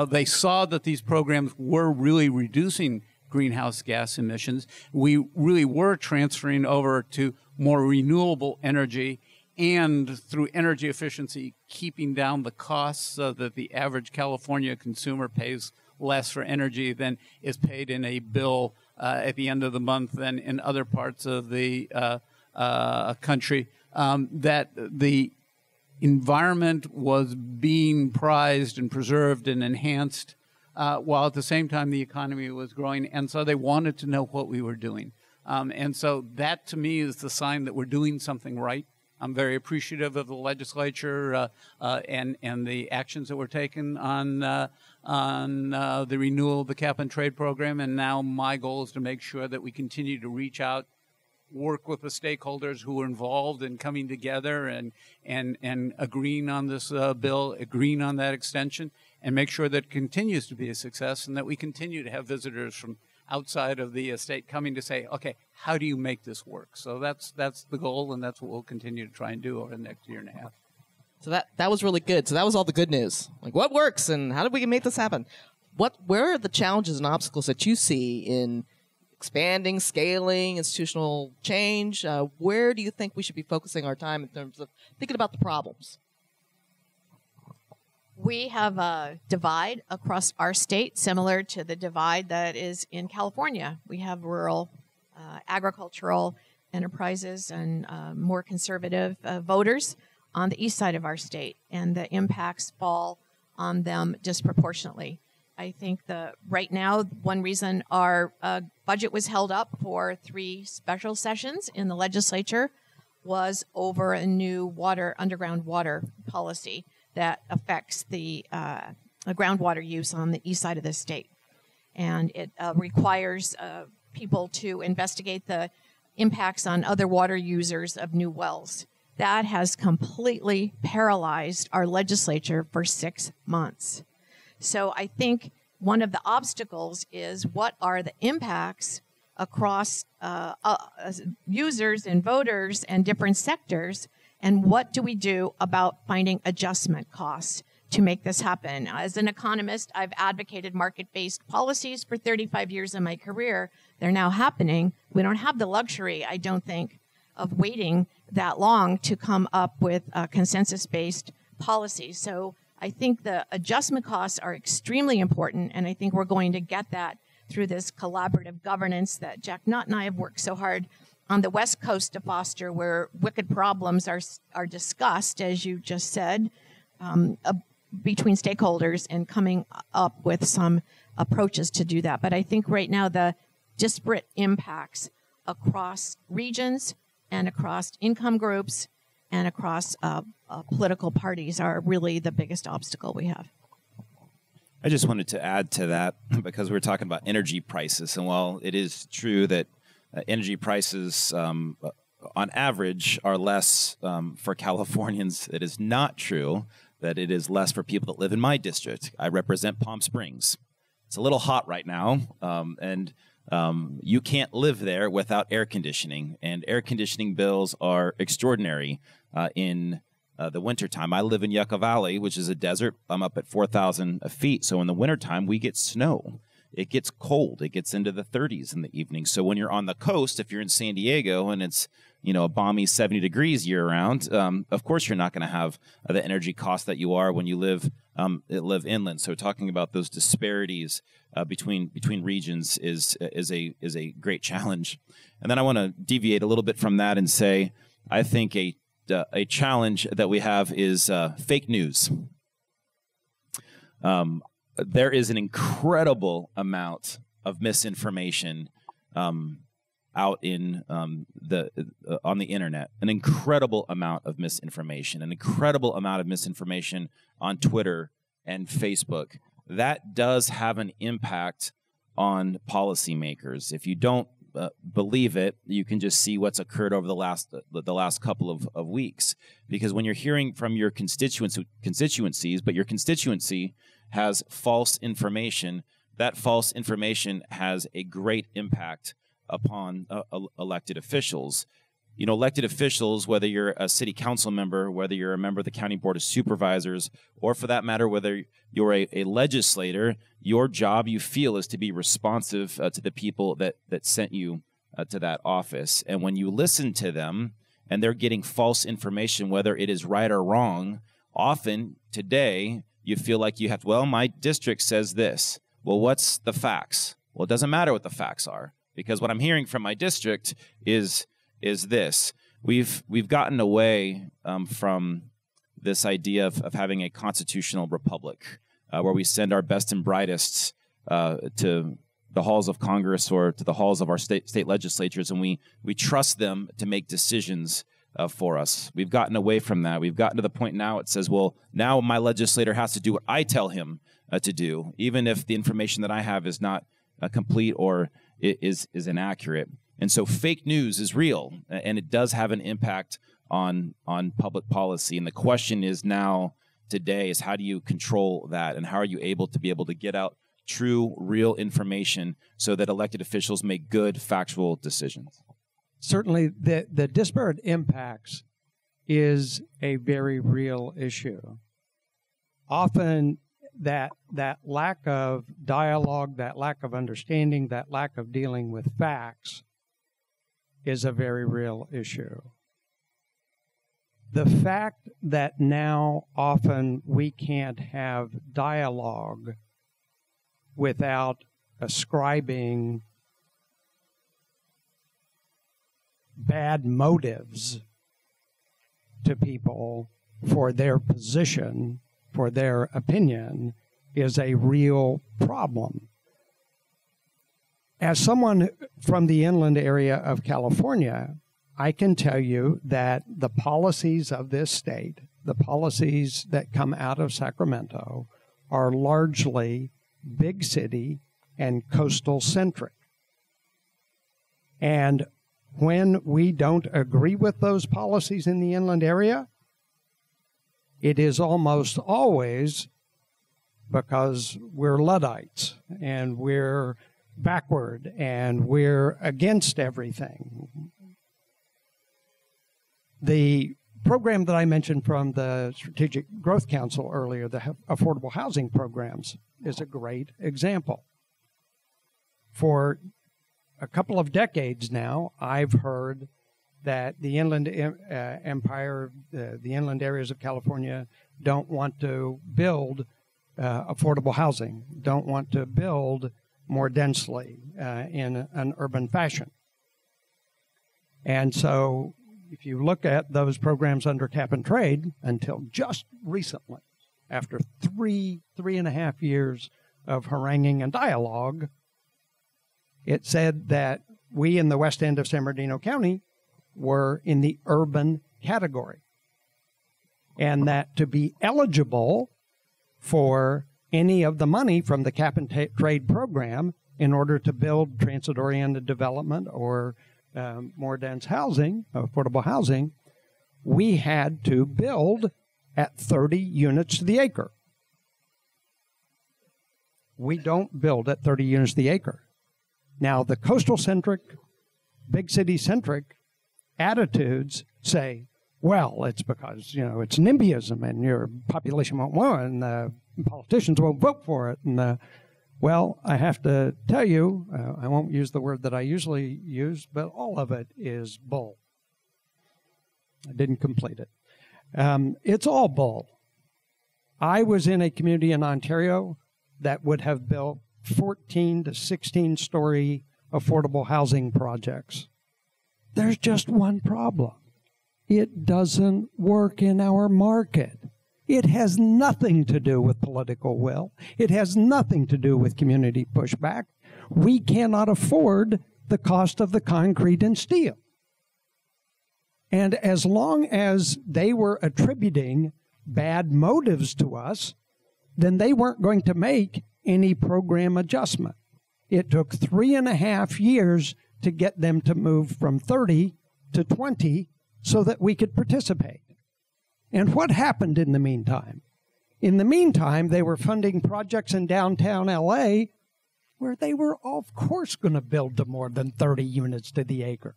They saw that these programs were really reducing greenhouse gas emissions. We really were transferring over to more renewable energy, and through energy efficiency, keeping down the costs so that the average California consumer pays less for energy than is paid in a bill at the end of the month than in other parts of the country. That the environment was being prized and preserved and enhanced while at the same time the economy was growing. And so they wanted to know what we were doing. And so that, to me, is the sign that we're doing something right. I'm very appreciative of the legislature and the actions that were taken on the renewal of the cap and trade program. And now my goal is to make sure that we continue to reach out, work with the stakeholders who are involved in coming together and agreeing on this bill, agreeing on that extension, and make sure that it continues to be a success and that we continue to have visitors from outside of the state coming to say, okay, how do you make this work? So that's the goal, and that's what we'll continue to try and do over the next year and a half. So that was really good. So that was all the good news. Like, what works and how did we make this happen? Where are the challenges and obstacles that you see in expanding, scaling, institutional change? Where do you think we should be focusing our time in terms of thinking about the problems? We have a divide across our state similar to the divide that is in California. We have rural agricultural enterprises and more conservative voters on the east side of our state, and the impacts fall on them disproportionately. I think right now, one reason our budget was held up for 3 special sessions in the legislature was over a new underground water policy that affects the groundwater use on the east side of the state. And it requires people to investigate the impacts on other water users of new wells. That has completely paralyzed our legislature for 6 months. So I think one of the obstacles is, what are the impacts across users and voters and different sectors, and what do we do about finding adjustment costs to make this happen. As an economist, I've advocated market-based policies for 35 years in my career. They're now happening. We don't have the luxury, I don't think, of waiting that long to come up with consensus-based policies. So I think the adjustment costs are extremely important, and I think we're going to get that through this collaborative governance that Jack Nutt and I have worked so hard on the West Coast to foster, where wicked problems are discussed, as you just said, between stakeholders and coming up with some approaches to do that. But I think right now the disparate impacts across regions and across income groups and across political parties are really the biggest obstacle we have. I just wanted to add to that because we were talking about energy prices. And while it is true that energy prices on average are less for Californians, it is not true that it is less for people that live in my district. I represent Palm Springs. It's a little hot right now, and you can't live there without air conditioning. And air conditioning bills are extraordinary in the wintertime. I live in Yucca Valley, which is a desert. I'm up at 4,000 feet. So in the wintertime, we get snow. It gets cold. It gets into the 30s in the evening. So when you're on the coast, if you're in San Diego and it's a balmy 70 degrees year round, of course you're not going to have the energy cost that you are when you live inland. So talking about those disparities between regions is a great challenge. And then I want to deviate a little bit from that and say I think a challenge that we have is fake news. There is an incredible amount of misinformation out in on the internet. An incredible amount of misinformation. An incredible amount of misinformation on Twitter and Facebook. That does have an impact on policymakers. If you don't believe it, you can just see what's occurred over the last couple of weeks. Because when you're hearing from your constituencies, but your constituency has false information, that false information has a great impact upon elected officials. Elected officials, whether you're a city council member, whether you're a member of the county board of supervisors, or for that matter, whether you're a legislator, your job, you feel, is to be responsive to the people that sent you to that office. And when you listen to them and they're getting false information, whether it is right or wrong, often today you feel like you have to, well, my district says this. Well, what's the facts? Well, it doesn't matter what the facts are, because what I'm hearing from my district is this. We've gotten away from this idea of having a constitutional republic where we send our best and brightest to the halls of Congress or to the halls of our state legislatures, and we trust them to make decisions for us. We've gotten away from that. We've gotten to the point now it says, well, now my legislator has to do what I tell him to do, even if the information that I have is not complete or is inaccurate. And so fake news is real, and it does have an impact on public policy. And the question is now, today, is how do you control that, and how are you able to get out true, real information so that elected officials make good, factual decisions? Certainly, the disparate impacts is a very real issue. Often that lack of dialogue, that lack of understanding, that lack of dealing with facts is a very real issue. The fact that now often we can't have dialogue without ascribing bad motives to people for their position, for their opinion, is a real problem. As someone from the inland area of California, I can tell you that the policies of this state, the policies that come out of Sacramento, are largely big city and coastal centric. And when we don't agree with those policies in the inland area, it is almost always because we're Luddites and we're backward and we're against everything. The program that I mentioned from the Strategic Growth Council earlier, the affordable housing programs, is a great example. For a couple of decades now, I've heard that the inland empire, the inland areas of California don't want to build affordable housing, don't want to build more densely in an urban fashion. And so if you look at those programs under cap and trade, until just recently, after three and a half years of haranguing and dialogue, it said that we in the west end of San Bernardino County were in the urban category, and that to be eligible for any of the money from the cap and trade program in order to build transit-oriented development or more dense housing, affordable housing, we had to build at 30 units to the acre. We don't build at 30 units to the acre. Now, the coastal-centric, big city-centric attitudes say, well, it's because, it's NIMBYism and your population won't want it and the politicians won't vote for it. And well, I have to tell you, I won't use the word that I usually use, but all of it is bull. I didn't complete it. It's all bull. I was in a community in Ontario that would have built 14 to 16-story affordable housing projects. There's just one problem. It doesn't work in our market. It has nothing to do with political will. It has nothing to do with community pushback. We cannot afford the cost of the concrete and steel. And as long as they were attributing bad motives to us, then they weren't going to make any program adjustment. It took 3.5 years to get them to move from 30 to 20 so that we could participate. And what happened in the meantime? In the meantime, they were funding projects in downtown LA where they were, of course, going to build to more than 30 units to the acre.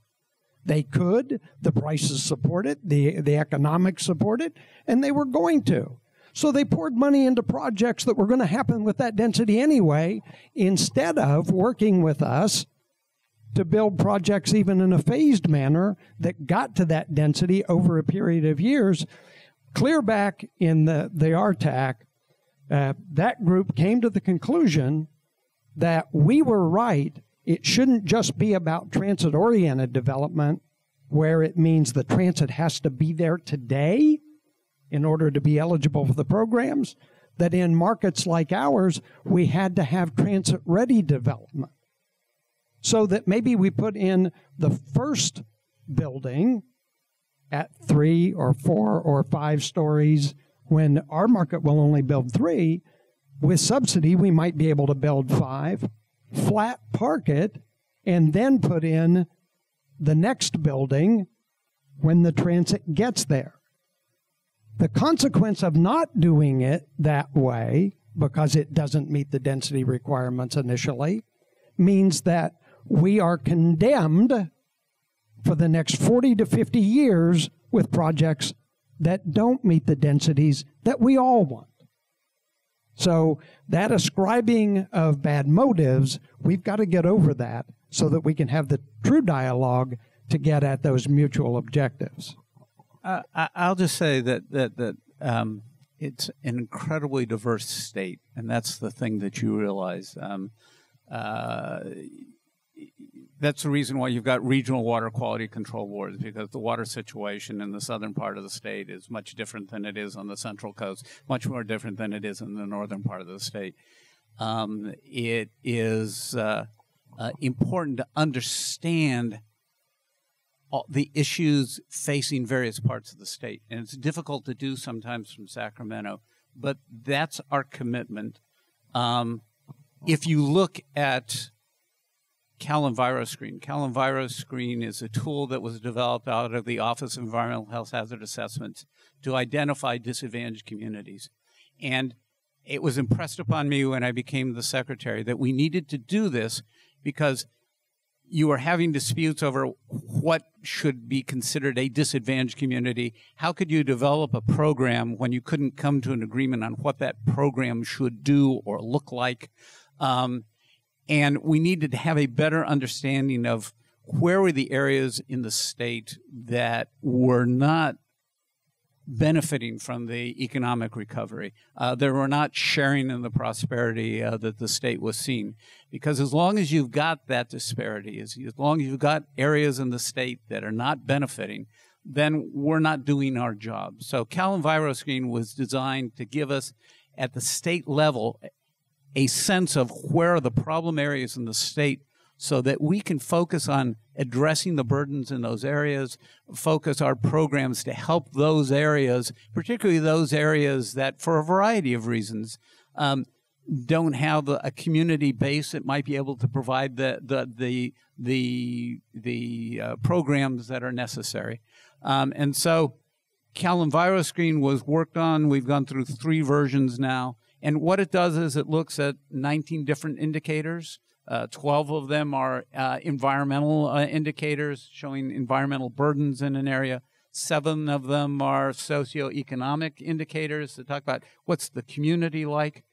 They could, the prices support it, the economics support it, and they were going to. So they poured money into projects that were going to happen with that density anyway, instead of working with us to build projects even in a phased manner that got to that density over a period of years. Clear back in the RTAC, that group came to the conclusion that we were right. It shouldn't just be about transit-oriented development, where it means the transit has to be there today in order to be eligible for the programs, that in markets like ours, we had to have transit-ready development. So that maybe we put in the first building at 3 or 4 or 5 stories when our market will only build 3. With subsidy, we might be able to build 5, flat park it, and then put in the next building when the transit gets there. The consequence of not doing it that way, because it doesn't meet the density requirements initially, means that we are condemned for the next 40 to 50 years with projects that don't meet the densities that we all want. So that ascribing of bad motives, we've got to get over that so that we can have the true dialogue to get at those mutual objectives. I'll just say that it's an incredibly diverse state, and that's the thing that you realize. That's the reason why you've got regional water quality control boards, because the water situation in the southern part of the state is much different than it is on the central coast, much more different than it is in the northern part of the state. It is important to understand the issues facing various parts of the state. And it's difficult to do sometimes from Sacramento, but that's our commitment. If you look at CalEnviroScreen is a tool that was developed out of the Office of Environmental Health Hazard Assessments to identify disadvantaged communities. And it was impressed upon me when I became the secretary that we needed to do this because you were having disputes over what should be considered a disadvantaged community. How could you develop a program when you couldn't come to an agreement on what that program should do or look like? And we needed to have a better understanding of where were the areas in the state that were not benefiting from the economic recovery. They were not sharing in the prosperity that the state was seeing. Because as long as you've got that disparity, as long as you've got areas in the state that are not benefiting, then we're not doing our job. So CalEnviroscreen was designed to give us, at the state level, a sense of where are the problem areas in the state so that we can focus on addressing the burdens in those areas, focus our programs to help those areas, particularly those areas that, for a variety of reasons, don't have a community base that might be able to provide the programs that are necessary. And so CalEnviroscreen was worked on. We've gone through 3 versions now. And what it does is it looks at 19 different indicators. 12 of them are environmental indicators showing environmental burdens in an area. 7 of them are socioeconomic indicators that talk about what's the community like.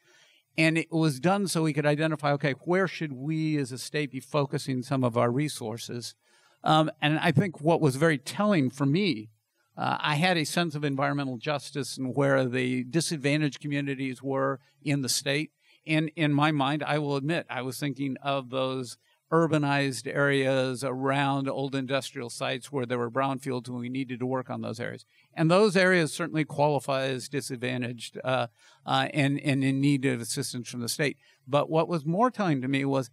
And it was done so we could identify, okay, where should we as a state be focusing some of our resources? And I think what was very telling for me, I had a sense of environmental justice and where the disadvantaged communities were in the state. And in my mind, I will admit, I was thinking of those urbanized areas around old industrial sites where there were brownfields and we needed to work on those areas. And those areas certainly qualify as disadvantaged and in need of assistance from the state. But what was more telling to me was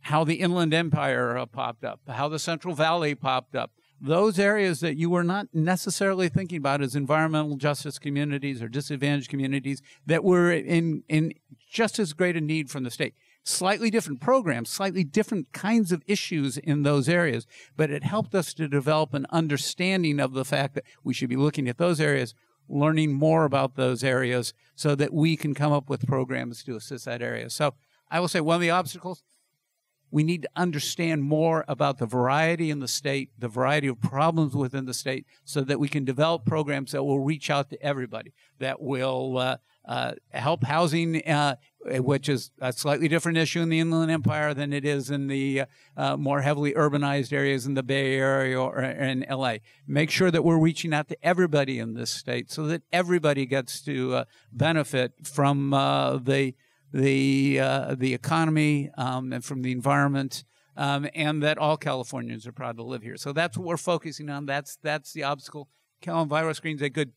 how the Inland Empire popped up, how the Central Valley popped up. Those areas that you were not necessarily thinking about as environmental justice communities or disadvantaged communities that were in just as great a need from the state. Slightly different programs, slightly different kinds of issues in those areas, but it helped us to develop an understanding of the fact that we should be looking at those areas, learning more about those areas so that we can come up with programs to assist that area. So I will say one of the obstacles, we need to understand more about the variety in the state, the variety of problems within the state, so that we can develop programs that will reach out to everybody, that will help housing, which is a slightly different issue in the Inland Empire than it is in the more heavily urbanized areas in the Bay Area or in LA. Make sure that we're reaching out to everybody in this state so that everybody gets to benefit from the economy and from the environment, and that all Californians are proud to live here. So that's what we're focusing on. That's the obstacle. CalEnviroscreen is a good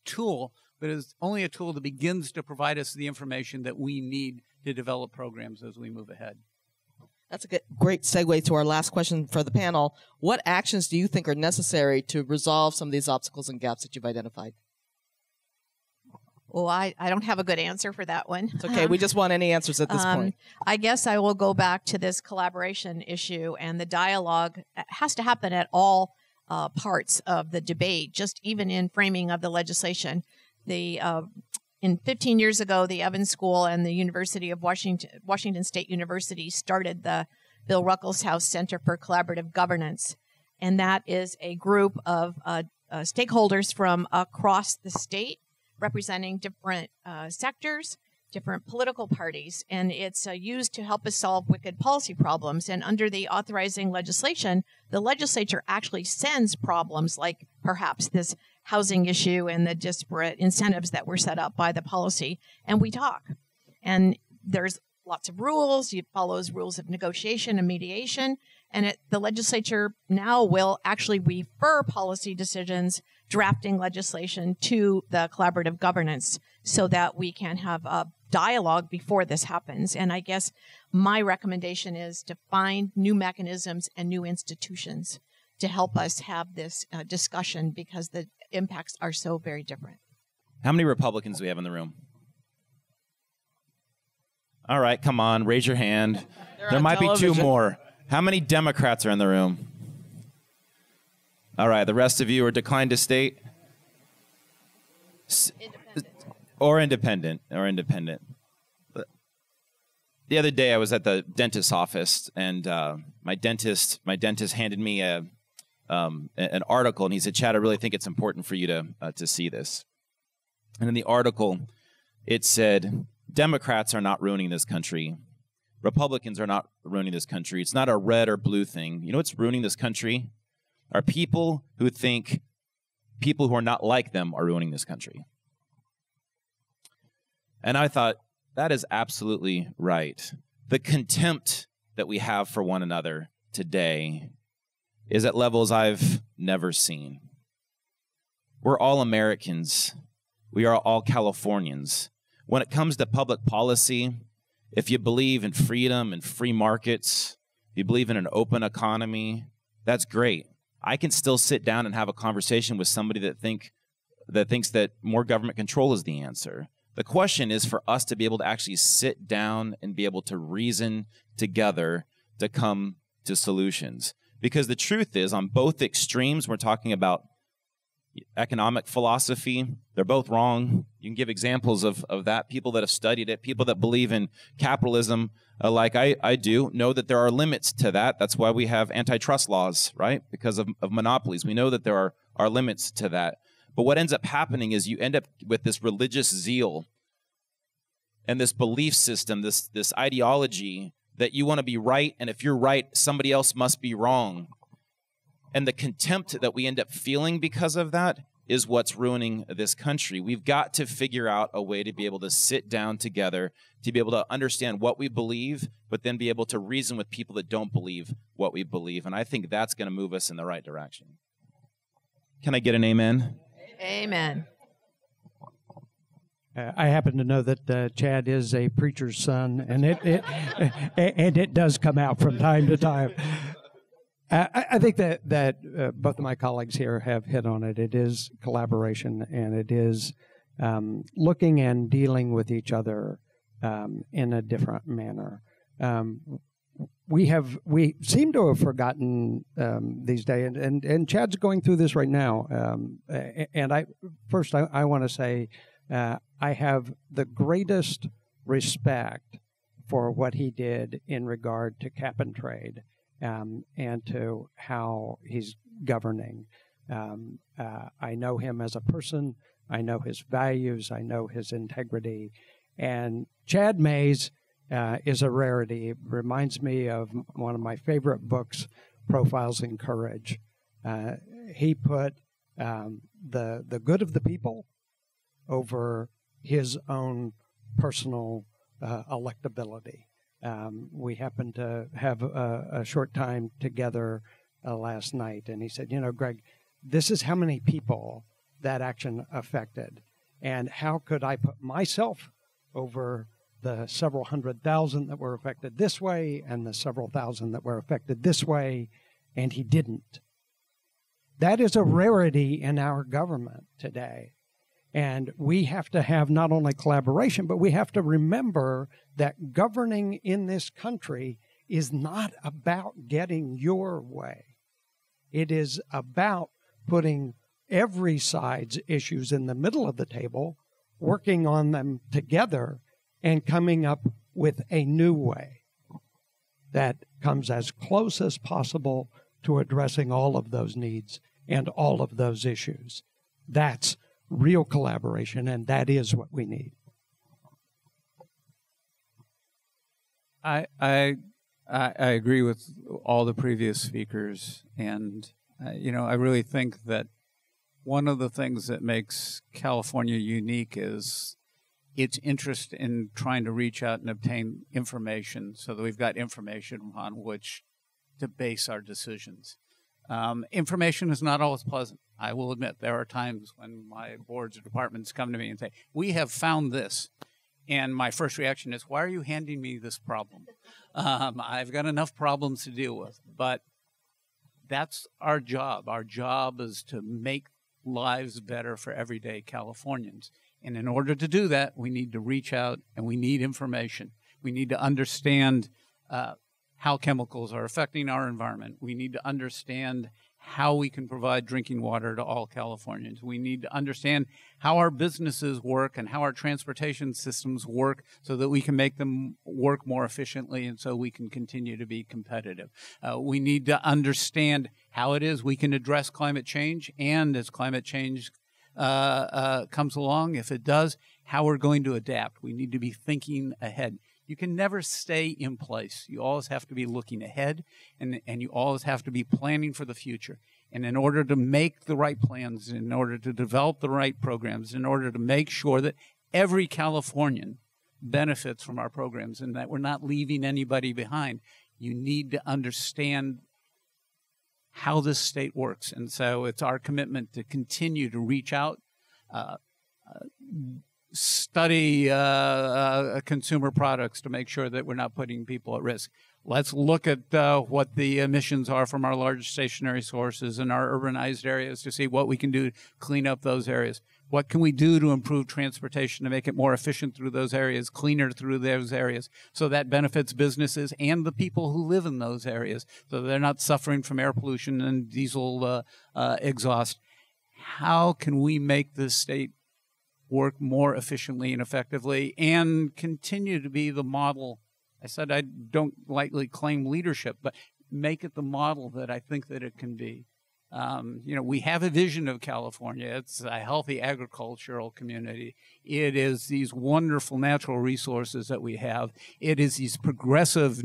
tool, but it's only a tool that begins to provide us the information that we need to develop programs as we move ahead. That's a great segue to our last question for the panel. What actions do you think are necessary to resolve some of these obstacles and gaps that you've identified? Well, I don't have a good answer for that one. It's okay. We just want any answers at this point. I guess I will go back to this collaboration issue, and the dialogue has to happen at all parts of the debate, just even in framing of the legislation. In 15 years ago, the Evans School and the University of Washington State University started the Bill Ruckelshaus Center for Collaborative Governance, and that is a group of stakeholders from across the state, representing different sectors, different political parties, and it's used to help us solve wicked policy problems. And under the authorizing legislation, the legislature actually sends problems like perhaps this housing issue and the disparate incentives that were set up by the policy, and we talk. And there's lots of rules. It follows rules of negotiation and mediation, and the legislature now will actually refer policy decisions, drafting legislation to the collaborative governance so that we can have a dialogue before this happens. And I guess my recommendation is to find new mechanisms and new institutions to help us have this discussion, because the impacts are so very different. How many Republicans do we have in the room? All right, come on, raise your hand. There might be 2 more. How many Democrats are in the room? All right, the rest of you are declined to state? Independent. Or independent. the other day I was at the dentist's office, and my dentist handed me an article, and he said, "Chad, I really think it's important for you to see this." And in the article, it said, "Democrats are not ruining this country. Republicans are not ruining this country. It's not a red or blue thing. You know what's ruining this country? Are people who think people who are not like them are ruining this country." And I thought, that is absolutely right. The contempt that we have for one another today is at levels I've never seen. We're all Americans. We are all Californians. When it comes to public policy, if you believe in freedom and free markets, if you believe in an open economy, that's great. I can still sit down and have a conversation with somebody that thinks that more government control is the answer. The question is for us to be able to actually sit down and be able to reason together to come to solutions. Because the truth is, on both extremes, we're talking about economic philosophy. They're both wrong. You can give examples of that. People that have studied it, people that believe in capitalism, like I do, know that there are limits to that. That's why we have antitrust laws, right? Because of monopolies. We know that there are limits to that. But what ends up happening is you end up with this religious zeal and this belief system, this ideology that you want to be right, and if you're right, somebody else must be wrong. And the contempt that we end up feeling because of that is what's ruining this country. We've got to figure out a way to be able to sit down together, to be able to understand what we believe, but then be able to reason with people that don't believe what we believe. And I think that's going to move us in the right direction. Can I get an amen? Amen. I happen to know that Chad is a preacher's son, and it does come out from time to time. I think that both of my colleagues here have hit on it. It is collaboration, and it is looking and dealing with each other in a different manner. We seem to have forgotten these days, and Chad's going through this right now. And I want to say I have the greatest respect for what he did in regard to cap and trade. And to how he's governing. I know him as a person. I know his values. I know his integrity. And Chad Mays is a rarity. It reminds me of one of my favorite books, Profiles in Courage. He put the good of the people over his own personal electability. We happened to have a short time together last night, and he said, Greg, this is how many people that action affected, and how could I put myself over the several 100,000 that were affected this way and the several thousand that were affected this way, and he didn't. That is a rarity in our government today. And we have to have not only collaboration, but we have to remember that governing in this country is not about getting your way. It is about putting every side's issues in the middle of the table, working on them together, and coming up with a new way that comes as close as possible to addressing all of those needs and all of those issues. That's real collaboration, and that is what we need. I agree with all the previous speakers, and I really think that one of the things that makes California unique is its interest in trying to reach out and obtain information, so that we've got information on which to base our decisions. Information is not always pleasant. I will admit there are times when my boards or departments come to me and say, we have found this. And my first reaction is, why are you handing me this problem? I've got enough problems to deal with. But that's our job. Our job is to make lives better for everyday Californians. And in order to do that, we need to reach out and we need information. We need to understand how chemicals are affecting our environment. We need to understand how we can provide drinking water to all Californians. We need to understand how our businesses work and how our transportation systems work so that we can make them work more efficiently and so we can continue to be competitive. We need to understand how it is we can address climate change, and as climate change comes along, if it does, how we're going to adapt. We need to be thinking ahead. You can never stay in place. You always have to be looking ahead, and you always have to be planning for the future. And in order to make the right plans, in order to develop the right programs, in order to make sure that every Californian benefits from our programs and that we're not leaving anybody behind, you need to understand how this state works. And so it's our commitment to continue to reach out, study consumer products to make sure that we're not putting people at risk. Let's look at what the emissions are from our large stationary sources in our urbanized areas to see what we can do to clean up those areas. What can we do to improve transportation to make it more efficient through those areas, cleaner through those areas, so that benefits businesses and the people who live in those areas, so they're not suffering from air pollution and diesel exhaust. How can we make this state work more efficiently and effectively and continue to be the model? I said I don't lightly claim leadership, but make it the model that I think that it can be. We have a vision of California. It's a healthy agricultural community. It is these wonderful natural resources that we have. It is these progressive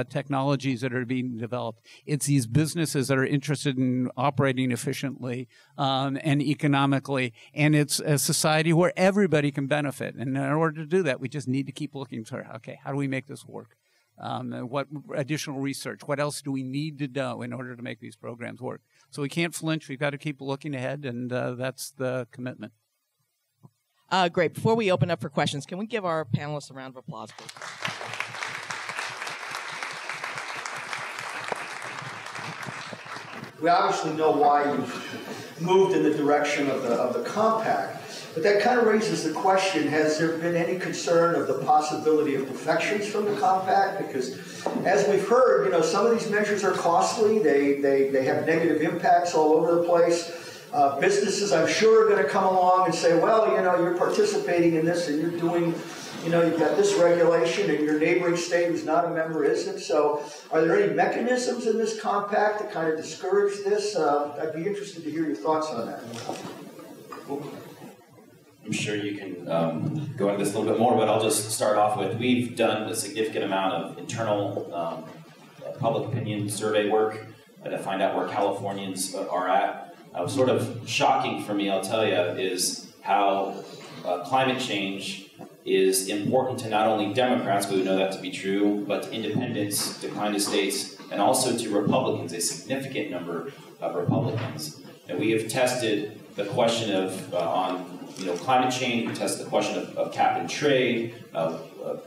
technologies that are being developed. It's these businesses that are interested in operating efficiently and economically. And it's a society where everybody can benefit. And in order to do that, we just need to keep looking for, okay, how do we make this work? What additional research? What else do we need to know in order to make these programs work? So we can't flinch. We've got to keep looking ahead, and that's the commitment. Great. Before we open up for questions, can we give our panelists a round of applause, please? We obviously know why you've moved in the direction of the compact, but that kind of raises the question, has there been any concern of the possibility of defections from the compact? Because as we've heard, some of these measures are costly. They have negative impacts all over the place. Businesses, I'm sure, are going to come along and say, well, you're participating in this and you're doing, you've got this regulation and your neighboring state who's not a member isn't. So are there any mechanisms in this compact that kind of discourage this? I'd be interested to hear your thoughts on that. I'm sure you can go into this a little bit more, but I'll just start off with, we've done a significant amount of internal public opinion survey work to find out where Californians are at. Sort of shocking for me, I'll tell you, is how climate change is important to not only Democrats, we would know that to be true, but to independents, to kind of states, and also to Republicans, a significant number of Republicans. And we have tested the question of on climate change. We tested the question of cap and trade,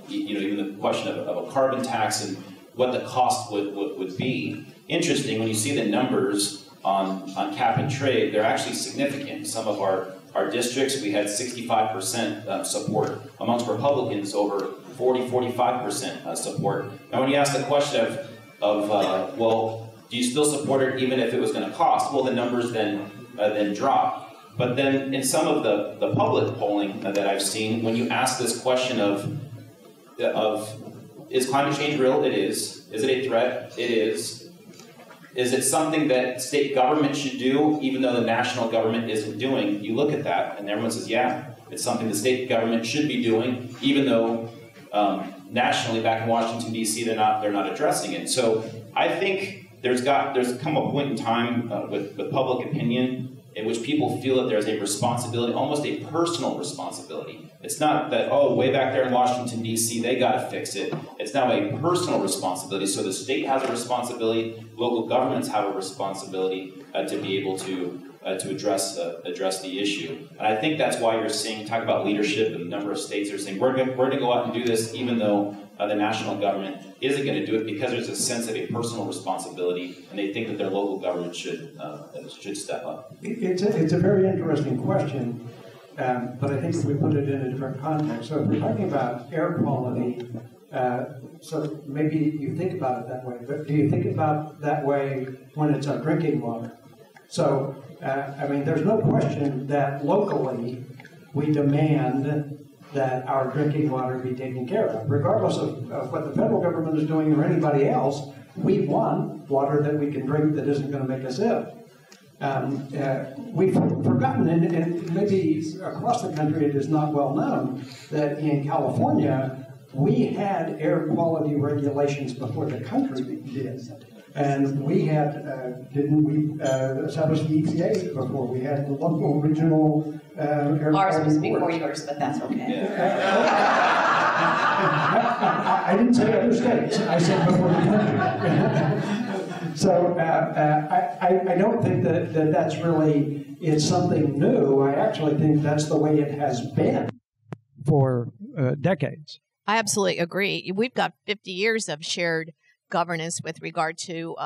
even the question of a carbon tax and what the cost would be. Interesting, when you see the numbers on cap and trade, they're actually significant. Some of our districts, we had 65% support amongst Republicans, over 40-45% support. Now, when you ask the question of well, do you still support it even if it was going to cost? Well, the numbers then drop. But then in some of the public polling that I've seen, when you ask this question of is climate change real? It is. Is it a threat? It is. Is it something that state government should do even though the national government isn't doing? You look at that and everyone says, yeah, it's something the state government should be doing even though nationally back in Washington, D.C., they're not addressing it. So I think there's come a point in time with public opinion in which people feel that there's a responsibility, almost a personal responsibility. It's not that, way back there in Washington, D.C., they got to fix it. It's now a personal responsibility. So the state has a responsibility, local governments have a responsibility to be able to address the issue. And I think that's why you're seeing, talk about leadership, and a number of states are saying, we're going to go out and do this even though the national government isn't going to do it, because there's a sense of a personal responsibility, and they think that their local government should step up. It's a very interesting question, but I think if we put it in a different context. So if we're talking about air quality, so maybe you think about it that way, but do you think about that way when it's our drinking water? So, I mean, there's no question that locally we demand that our drinking water be taken care of. Regardless of what the federal government is doing or anybody else, we want water that we can drink that isn't going to make us ill. We've forgotten, and maybe across the country it is not well known, that in California we had air quality regulations before the country did. And we had, didn't we establish the EPA before? We had the local, regional air Ours quality was boards. before yours, but that's okay. I didn't say other states. I said before the country. So I don't think that that's really, it's something new. I actually think that's the way it has been for decades. I absolutely agree. We've got 50 years of shared governance with regard to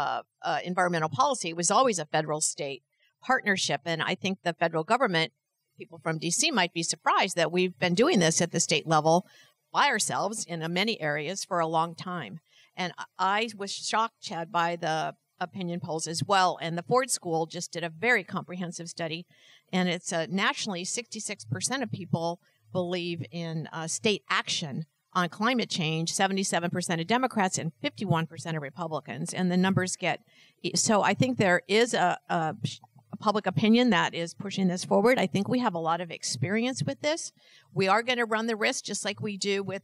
environmental policy. It was always a federal-state partnership, and I think the federal government, people from D.C. might be surprised that we've been doing this at the state level by ourselves in many areas for a long time. And I was shocked, Chad, by the opinion polls as well. And the Ford School just did a very comprehensive study, and it's nationally 66% of people believe in state action on climate change, 77% of Democrats and 51% of Republicans. And the numbers get, so I think there is a public opinion that is pushing this forward. I think we have a lot of experience with this. We are going to run the risk, just like we do with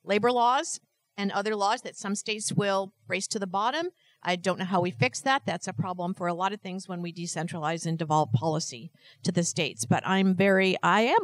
labor laws and other laws, that some states will race to the bottom. I don't know how we fix that. That's a problem for a lot of things when we decentralize and devolve policy to the states. But I am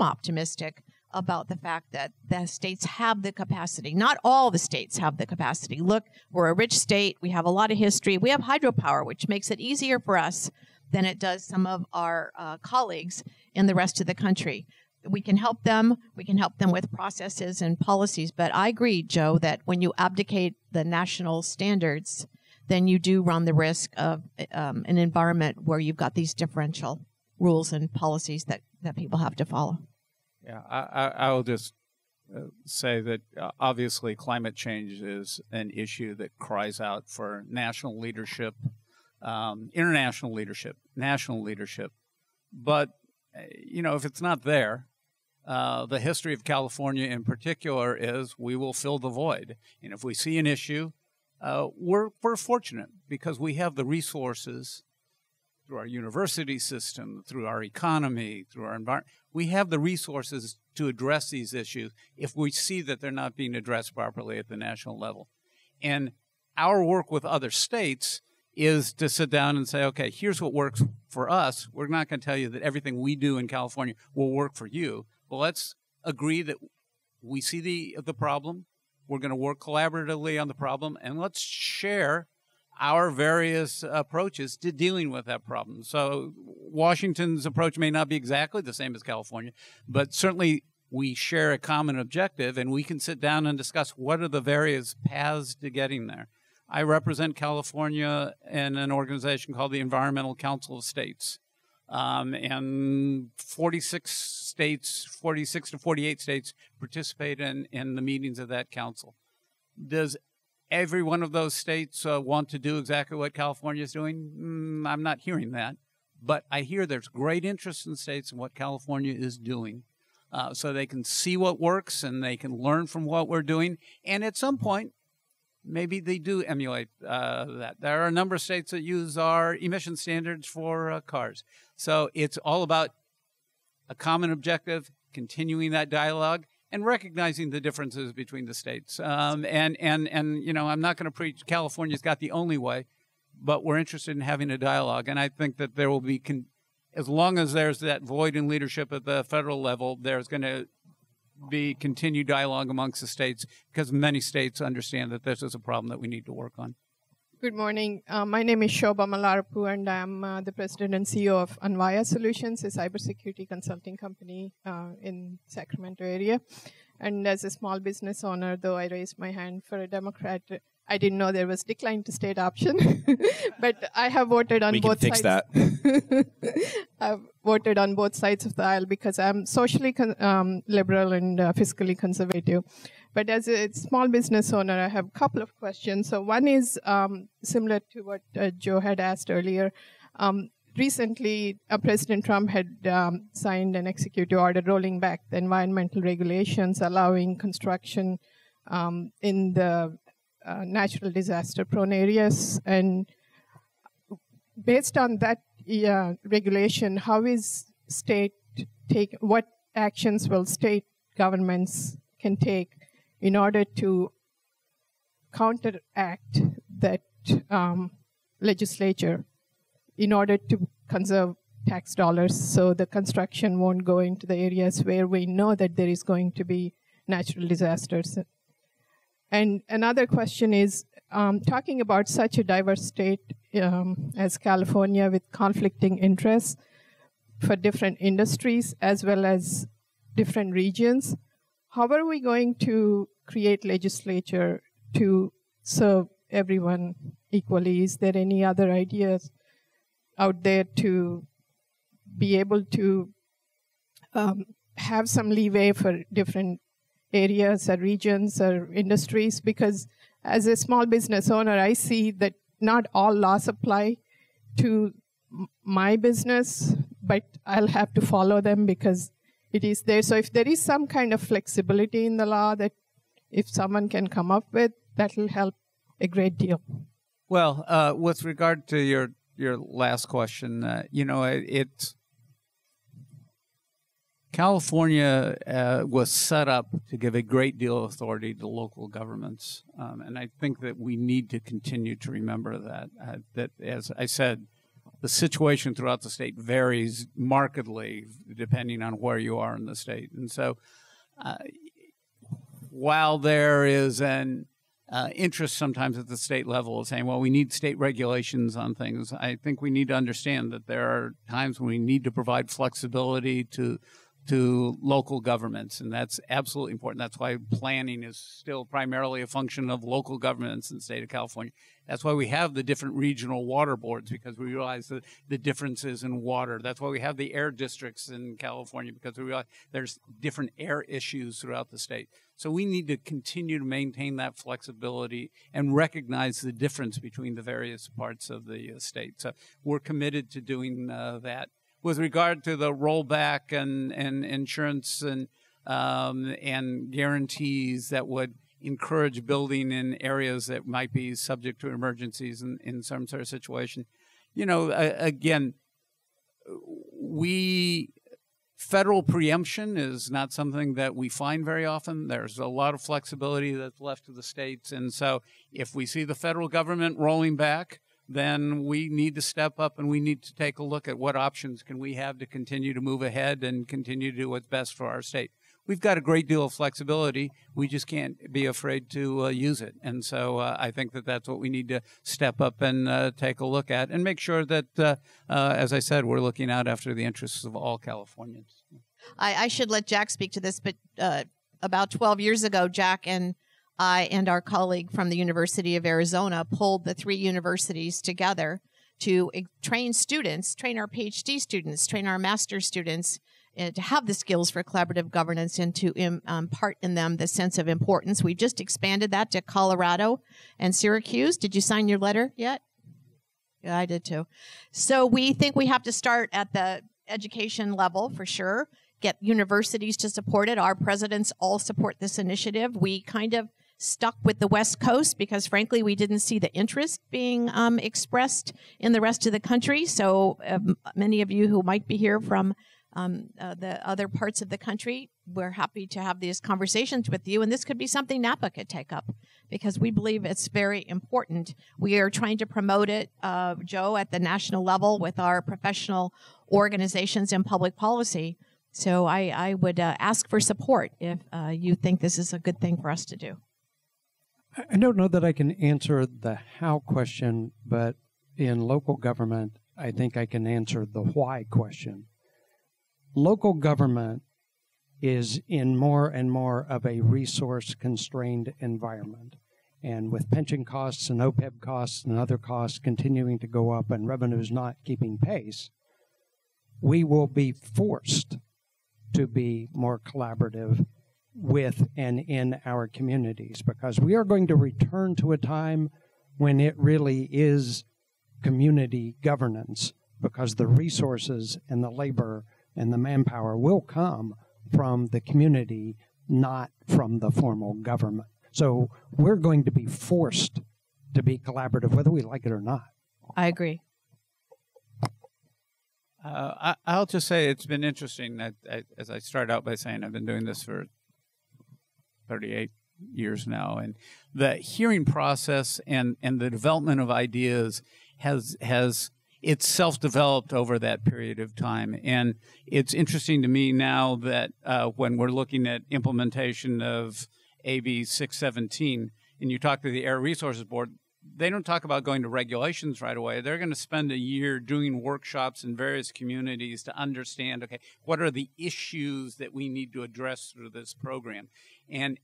optimistic about the fact that the states have the capacity. Not all the states have the capacity. Look, we're a rich state. We have a lot of history. We have hydropower, which makes it easier for us than it does some of our colleagues in the rest of the country. We can help them. We can help them with processes and policies. But I agree, Joe, that when you abdicate the national standards, then you do run the risk of an environment where you've got these differential rules and policies that people have to follow. Yeah, I will just say that obviously climate change is an issue that cries out for national leadership, international leadership, national leadership. But, if it's not there, the history of California in particular is we will fill the void. And if we see an issue, we're fortunate because we have the resources through our university system, through our economy, through our environment. We have the resources to address these issues if we see that they're not being addressed properly at the national level. And our work with other states is to sit down and say, okay, here's what works for us. We're not going to tell you that everything we do in California will work for you. Well, let's agree that we see the problem. We're going to work collaboratively on the problem, and let's share our various approaches to dealing with that problem. So Washington's approach may not be exactly the same as California, but certainly we share a common objective, and we can sit down and discuss what are the various paths to getting there. I represent California in an organization called the Environmental Council of States. And 46 to 48 states participate in the meetings of that council. Does every one of those states want to do exactly what California is doing? I'm not hearing that. But I hear there's great interest in states in what California is doing. So they can see what works and they can learn from what we're doing. And at some point, maybe they do emulate that. There are a number of states that use our emission standards for cars. So it's all about a common objective, continuing that dialogue, and recognizing the differences between the states. And I'm not going to preach California's got the only way, but we're interested in having a dialogue. And I think that there will be, as long as there's that void in leadership at the federal level, there's going to be continued dialogue amongst the states because many states understand that this is a problem that we need to work on. Good morning. My name is Shobha Malarapu, and I'm the president and CEO of Anvaya Solutions, a cybersecurity consulting company in Sacramento area. And as a small business owner, though I raised my hand for a Democrat, I didn't know there was decline to state option. But I have voted on both sides. We can fix that. I've voted on both sides of the aisle because I'm socially liberal and fiscally conservative. But as a small business owner, I have a couple of questions. So one is similar to what Joe had asked earlier. recently, President Trump had signed an executive order rolling back the environmental regulations allowing construction in the natural disaster-prone areas. And based on that regulation, how is state what actions will state governments can take in order to counteract that legislature in order to conserve tax dollars so the construction won't go into the areas where we know that there is going to be natural disasters? And another question is, talking about such a diverse state as California with conflicting interests for different industries as well as different regions, how are we going to create legislature to serve everyone equally? Is there any other ideas out there to be able to have some leeway for different areas or regions or industries? Because as a small business owner, I see that not all laws apply to my business, but I'll have to follow them because it is there. So if there is some kind of flexibility in the law that if someone can come up with, that will help a great deal. Well, with regard to your last question, it's California was set up to give a great deal of authority to local governments, and I think that we need to continue to remember that. That, as I said, the situation throughout the state varies markedly depending on where you are in the state, and so while there is an interest sometimes at the state level of saying, well, we need state regulations on things, I think we need to understand that there are times when we need to provide flexibility to local governments, and that's absolutely important. That's why planning is still primarily a function of local governments in the state of California. That's why we have the different regional water boards, because we realize the differences in water. That's why we have the air districts in California, because we realize there's different air issues throughout the state. So we need to continue to maintain that flexibility and recognize the difference between the various parts of the state. So we're committed to doing that. With regard to the rollback and insurance and guarantees that would encourage building in areas that might be subject to emergencies in some sort of situation, again, federal preemption is not something that we find very often. There's a lot of flexibility that's left to the states, and so if we see the federal government rolling back, then we need to step up and we need to take a look at what options can we have to continue to move ahead and continue to do what's best for our state. We've got a great deal of flexibility. We just can't be afraid to use it. And so I think that that's what we need to step up and take a look at and make sure that, as I said, we're looking out after the interests of all Californians. I should let Jack speak to this, but about 12 years ago, Jack and I and our colleague from the University of Arizona pulled the three universities together to train our PhD students, train our master's students to have the skills for collaborative governance and to impart in them the sense of importance. We just expanded that to Colorado and Syracuse. Did you sign your letter yet? Yeah, I did too. So we think we have to start at the education level for sure, get universities to support it. Our presidents all support this initiative. We kind of stuck with the West Coast because, frankly, we didn't see the interest being expressed in the rest of the country. So many of you who might be here from the other parts of the country, we're happy to have these conversations with you. And this could be something Napa could take up because we believe it's very important. We are trying to promote it, Joe, at the national level with our professional organizations in public policy. So I would ask for support if you think this is a good thing for us to do. I don't know that I can answer the how question, but in local government, I think I can answer the why question. Local government is in more and more of a resource-constrained environment. And with pension costs and OPEB costs and other costs continuing to go up and revenues not keeping pace, we will be forced to be more collaborative with and in our communities, because we are going to return to a time when it really is community governance because the resources and the labor and the manpower will come from the community, not from the formal government. So we're going to be forced to be collaborative, whether we like it or not. I agree. I'll just say it's been interesting that, as I started out by saying, I've been doing this for 38 years now, and the hearing process and the development of ideas has it's self-developed over that period of time. And it's interesting to me now that when we're looking at implementation of AB 617, and you talk to the Air Resources Board, they don't talk about going to regulations right away. They're going to spend a year doing workshops in various communities to understand, okay, what are the issues that we need to address through this program? And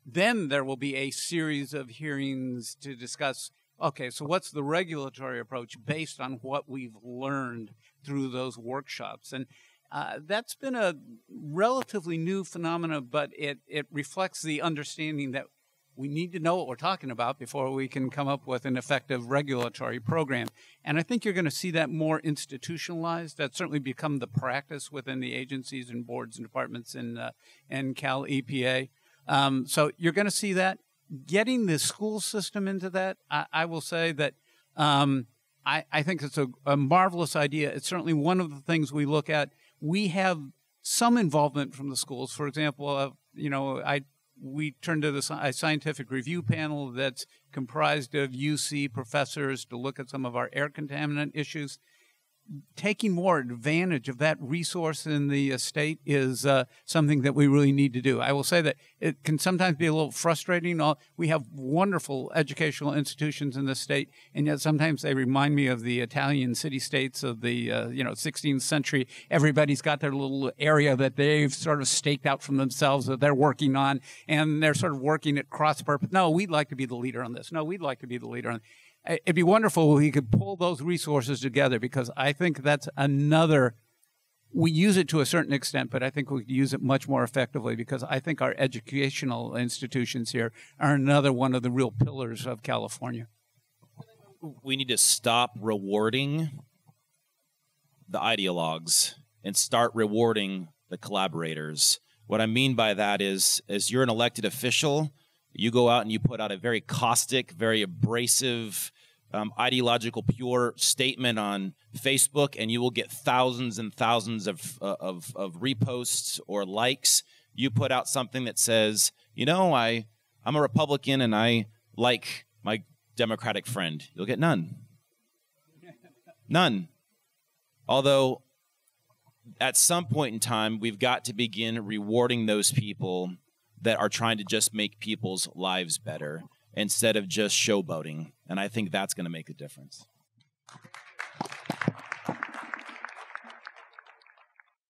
then there will be a series of hearings to discuss, okay, so what's the regulatory approach based on what we've learned through those workshops? And that's been a relatively new phenomenon, but it reflects the understanding that we need to know what we're talking about before we can come up with an effective regulatory program. And I think you're going to see that more institutionalized. That's certainly become the practice within the agencies and boards and departments in Cal EPA. So you're going to see that. Getting the school system into that, I will say that I think it's a marvelous idea. It's certainly one of the things we look at. We have some involvement from the schools. For example, we turned to a scientific review panel that's comprised of UC professors to look at some of our air contaminant issues. Taking more advantage of that resource in the state is something that we really need to do. I will say that it can sometimes be a little frustrating. We have wonderful educational institutions in the state, and yet sometimes they remind me of the Italian city-states of the 16th century. Everybody's got their little area that they've sort of staked out from themselves that they're working on, and they're sort of working at cross-purpose. No, we'd like to be the leader on this. No, we'd like to be the leader on this. It'd be wonderful if we could pull those resources together, because I think that's another, we use it to a certain extent, but I think we could use it much more effectively, because I think our educational institutions here are another one of the real pillars of California. We need to stop rewarding the ideologues and start rewarding the collaborators. What I mean by that is, as you're an elected official, you go out and you put out a very caustic, very abrasive, ideological, pure statement on Facebook, and you will get thousands and thousands of reposts or likes. You put out something that says, I'm a Republican and I like my Democratic friend. You'll get none. None. Although, at some point in time, we've got to begin rewarding those people that are trying to just make people's lives better instead of just showboating. And I think that's going to make a difference.